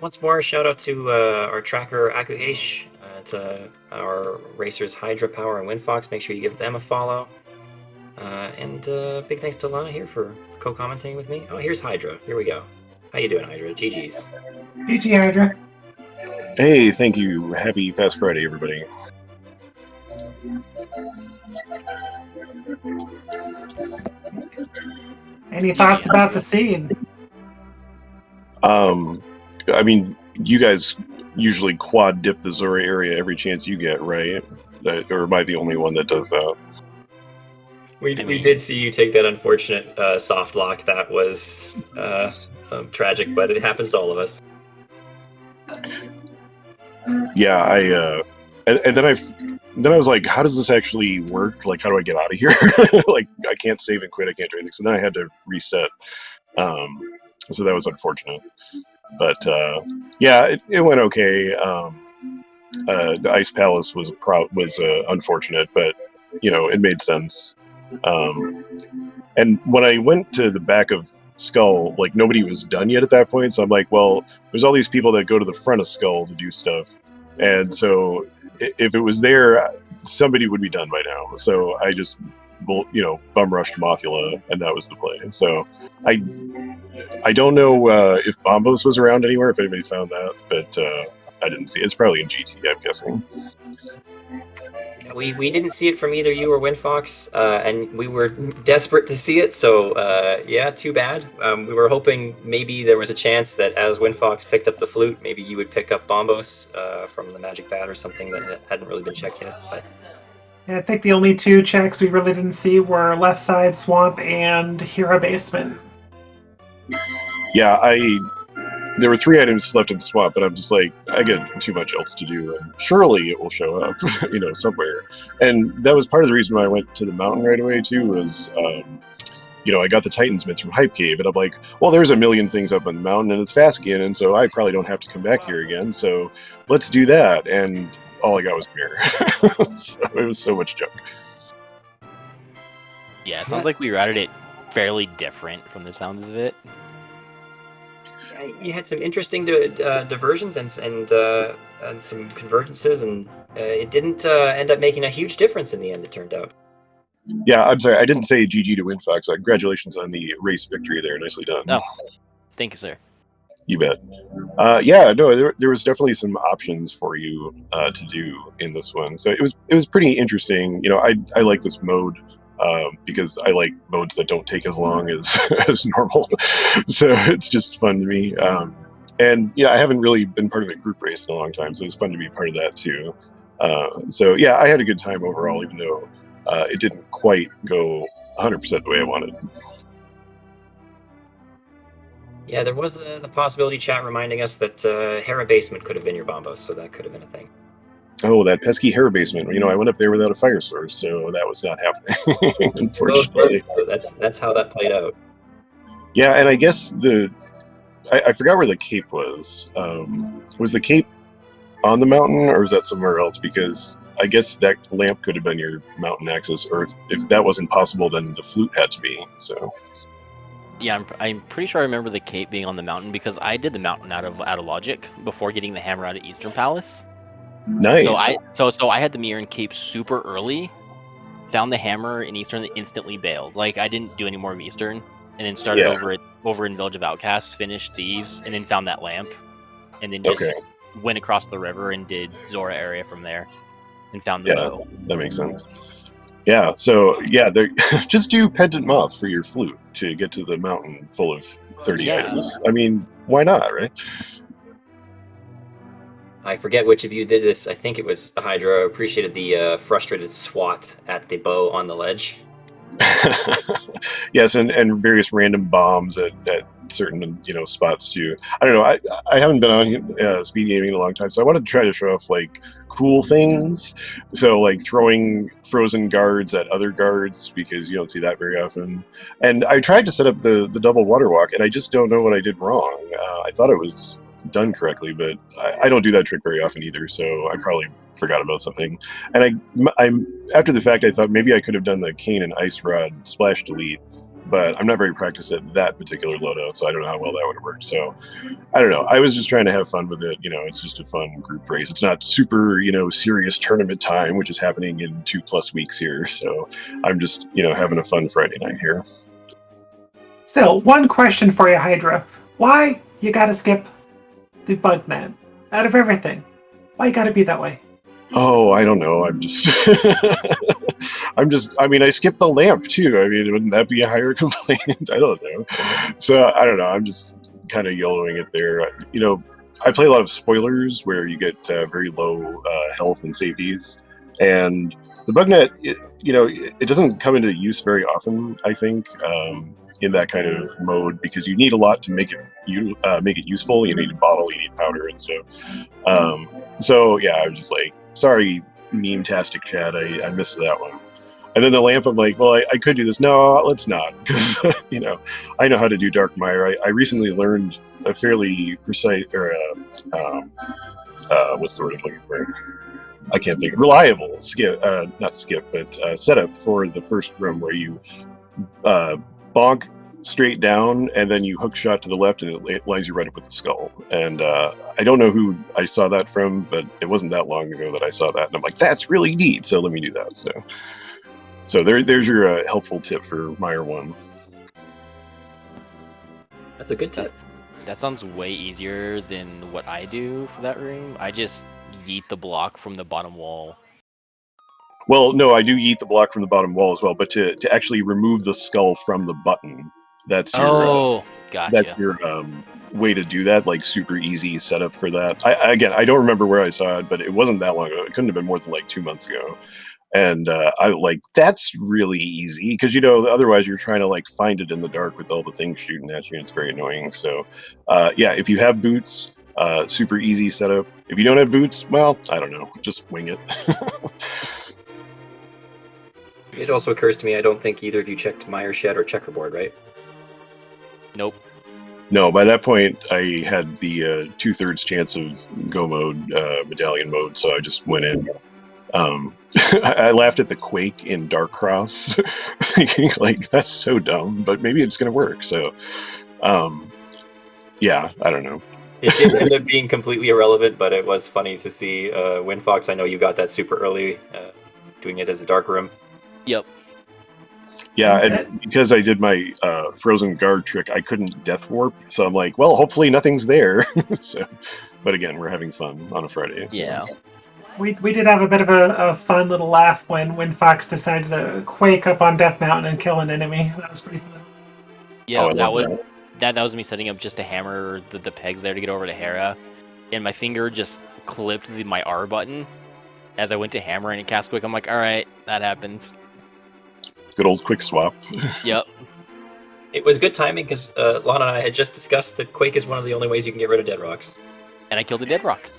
Once more, shout out to our tracker Akuhesh, to our racers Hydra Power and Windfox. Make sure you give them a follow. And big thanks to Lana here for co-commenting with me. Oh, here's Hydra. Here we go. How you doing, Hydra? GG's. GG Hydra. Hey, thank you. Happy Fast Friday, everybody. Any thoughts about the seed? I mean, you guys usually quad dip the Zora area every chance you get, right? Or am I the only one that does that? We did see you take that unfortunate soft lock. That was tragic, but it happens to all of us. Yeah, and then I was like, how does this actually work? Like, how do I get out of here? Like, I can't save and quit. I can't do anything. So then I had to reset. So that was unfortunate. But yeah, it went okay. The Ice Palace was unfortunate, but you know, it made sense. And when I went to the back of Skull, like, nobody was done yet at that point. So I'm like, well, there's all these people that go to the front of Skull to do stuff. And so if it was there, somebody would be done by now. So I just, you know, bum rushed Mothula, and that was the play. So I don't know if Bombos was around anywhere, if anybody found that, but I didn't see it. It's probably in GT, I'm guessing. We didn't see it from either you or Windfox, and we were desperate to see it, so yeah, too bad. We were hoping maybe there was a chance that as Windfox picked up the flute, maybe you would pick up Bombos from the Magic Bat or something that hadn't really been checked yet. But Yeah, I think the only two checks we really didn't see were left side swamp and hero basement. Yeah, there were 3 items left in the swamp, but I'm just like, I get too much else to do, and surely it will show up, somewhere. And that was part of the reason why I went to the mountain right away too. Was I got the Titan's Mitts from Hype Cave, and I'm like, well, there's a million things up on the mountain, and it's fast again, and so I probably don't have to come back here again. So let's do that. And all I got was there. So it was so much junk. Yeah, it sounds like we routed it fairly different from the sounds of it. You had some interesting diversions and some convergences, and it didn't end up making a huge difference in the end, it turned out. Yeah, I'm sorry, I didn't say GG to WinFox. Congratulations on the race victory there. Nicely done. Oh, thank you, sir. You bet. There was definitely some options for you to do in this one. So it was pretty interesting. I like this mode. Because I like modes that don't take as long as as normal, so it's just fun to me. And I haven't really been part of a group race in a long time, so it's fun to be part of that too. I had a good time overall, even though it didn't quite go 100% the way I wanted. Yeah, there was the possibility chat reminding us that Hera Basement could have been your bombos, so that could have been a thing. Oh, that pesky Hera Basement. I went up there without a fire source, so that was not happening, unfortunately. So that's how that played out. Yeah, and I guess I forgot where the cape was. Was the cape on the mountain, or was that somewhere else? Because I guess that lamp could have been your mountain axis, or if that wasn't possible, then the flute had to be. So. Yeah, I'm pretty sure I remember the cape being on the mountain because I did the mountain out of logic before getting the hammer out of Eastern Palace. Nice. So I had the mirror and cape super early, found the hammer in Eastern, and instantly bailed. Like I didn't do any more of Eastern, and then started over in Village of Outcasts, finished Thieves, and then found that lamp, and then just went across the river and did Zora area from there, and found the bow. That makes sense. Yeah, so just do Pendant Moth for your flute to get to the mountain full of 30 items. I mean, why not, right? I forget which of you did this. I think it was Hydra. I appreciated the frustrated swat at the bow on the ledge. Yes, and various random bombs at certain spots too. I don't know. I haven't been on speed gaming in a long time, so I wanted to try to show off like cool things. So like throwing frozen guards at other guards, because you don't see that very often. And I tried to set up the double water walk, and I just don't know what I did wrong. I thought it was done correctly, but I don't do that trick very often either, so I probably forgot about something. And I'm after the fact, I thought maybe I could have done the cane and ice rod splash delete, but I'm not very practiced at that particular loadout, so I don't know how well that would have worked. So I don't know. I was just trying to have fun with it. It's just a fun group race. It's not super serious tournament time, which is happening in 2+ weeks here. So I'm just having a fun Friday night here. Still, one question for you, Hydra. Why you gotta skip the bug net out of everything? Why you gotta be that way? Oh, I don't know. I'm just I mean, I skipped the lamp too. I mean, wouldn't that be a higher complaint? I don't know. So I don't know. I'm just kind of YOLOing it there. I play a lot of spoilers where you get very low health and safeties, and the bug net, it doesn't come into use very often, I think, in that kind of mode, because you need a lot to make it useful. You need a bottle, you need powder and stuff. So yeah, I'm just like, sorry, meme-tastic chat, I missed that one. And then the lamp, I'm like, well, I could do this. No, let's not, because I know how to do Dark Mire. I recently learned a fairly precise, or what's the word I'm looking for? I can't think. Reliable setup for the first room, where you bonk straight down, and then you hook shot to the left, and it lines you right up with the skull. And I don't know who I saw that from, but it wasn't that long ago that I saw that, and I'm like, that's really neat. So let me do that. So there's your helpful tip for Mire 1. That's a good tip. That sounds way easier than what I do for that room. I just yeet the block from the bottom wall. Well, no, I do yeet the block from the bottom wall as well, but to actually remove the skull from the button, that's your gotcha. That's your way to do that, like super easy setup for that. I don't remember where I saw it, but it wasn't that long ago. It couldn't have been more than like 2 months ago. And I like that's really easy because otherwise you're trying to like find it in the dark with all the things shooting at you, and it's very annoying. So yeah, if you have boots, super easy setup. If you don't have boots, well, I don't know, just wing it. It also occurs to me, I don't think either of you checked Mire Shed or Checkerboard, right? Nope. No, by that point I had the 2/3 chance of go mode, medallion mode, so I just went in. I laughed at the Quake in Dark Cross, thinking like that's so dumb, but maybe it's gonna work. So, yeah, I don't know. It did end up being completely irrelevant, but it was funny to see Windfox. I know you got that super early, doing it as a dark room. Yep. Yeah, and because I did my frozen guard trick, I couldn't death warp, so I'm like, well, hopefully nothing's there. So, but again, we're having fun on a Friday. So. Yeah. We did have a bit of a fun little laugh when Fox decided to quake up on Death Mountain and kill an enemy. That was pretty fun. Yeah, Oh, I that love was that was me setting up just to hammer the pegs there to get over to Hera, and my finger just clipped my R button as I went to hammer and it cast quick. I'm like, all right, that happens. Good old quick swap. Yep. It was good timing because Lana and I had just discussed that Quake is one of the only ways you can get rid of dead rocks. And I killed a dead rock.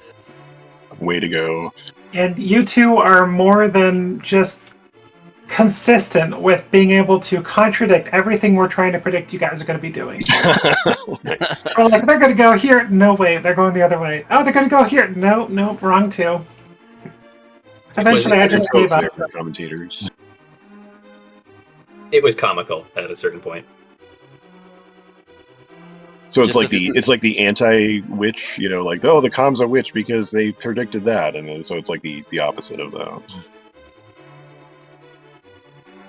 Way to go. And you two are more than just consistent with being able to contradict everything we're trying to predict you guys are going to be doing. Nice. We're like, they're going to go here. No way, they're going the other way. Oh, they're going to go here. No, wrong too. Eventually, I just gave up. There for commentators. It was comical at a certain point. So it's Just like the anti-witch, like, oh, the comms are witch because they predicted that, and then, so it's like the opposite of that.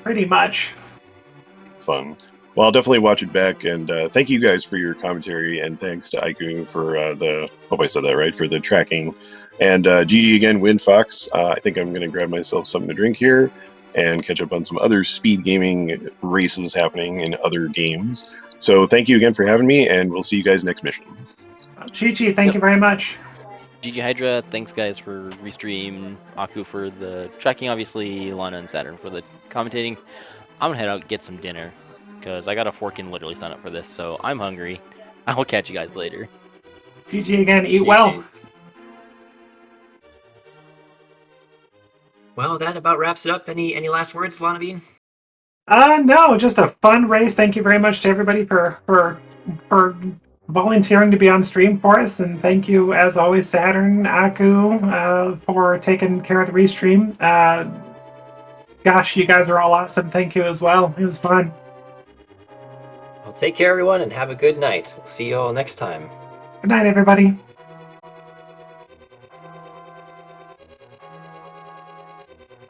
Pretty much. Fun. Well, I'll definitely watch it back, and thank you guys for your commentary, and thanks to Aiku for hope I said that right, for the tracking. And GG again, Windfox. I think I'm going to grab myself something to drink here and catch up on some other speed gaming races happening in other games. So thank you again for having me, and we'll see you guys next mission. GG, thank you very much. GG Hydra, thanks guys for restream, Aku for the tracking, obviously, Lana and Saturn for the commentating. I'm gonna head out and get some dinner, because I got a fork and literally sign up for this, so I'm hungry. I will catch you guys later. GG again, eat well. Well, that about wraps it up. Any last words, Lana Bean? No, just a fun race. Thank you very much to everybody for volunteering to be on stream for us, and thank you, as always, Saturn, Aku, for taking care of the restream. Gosh, you guys are all awesome. Thank you as well. It was fun. Well, take care, everyone, and have a good night. We'll see you all next time. Good night, everybody.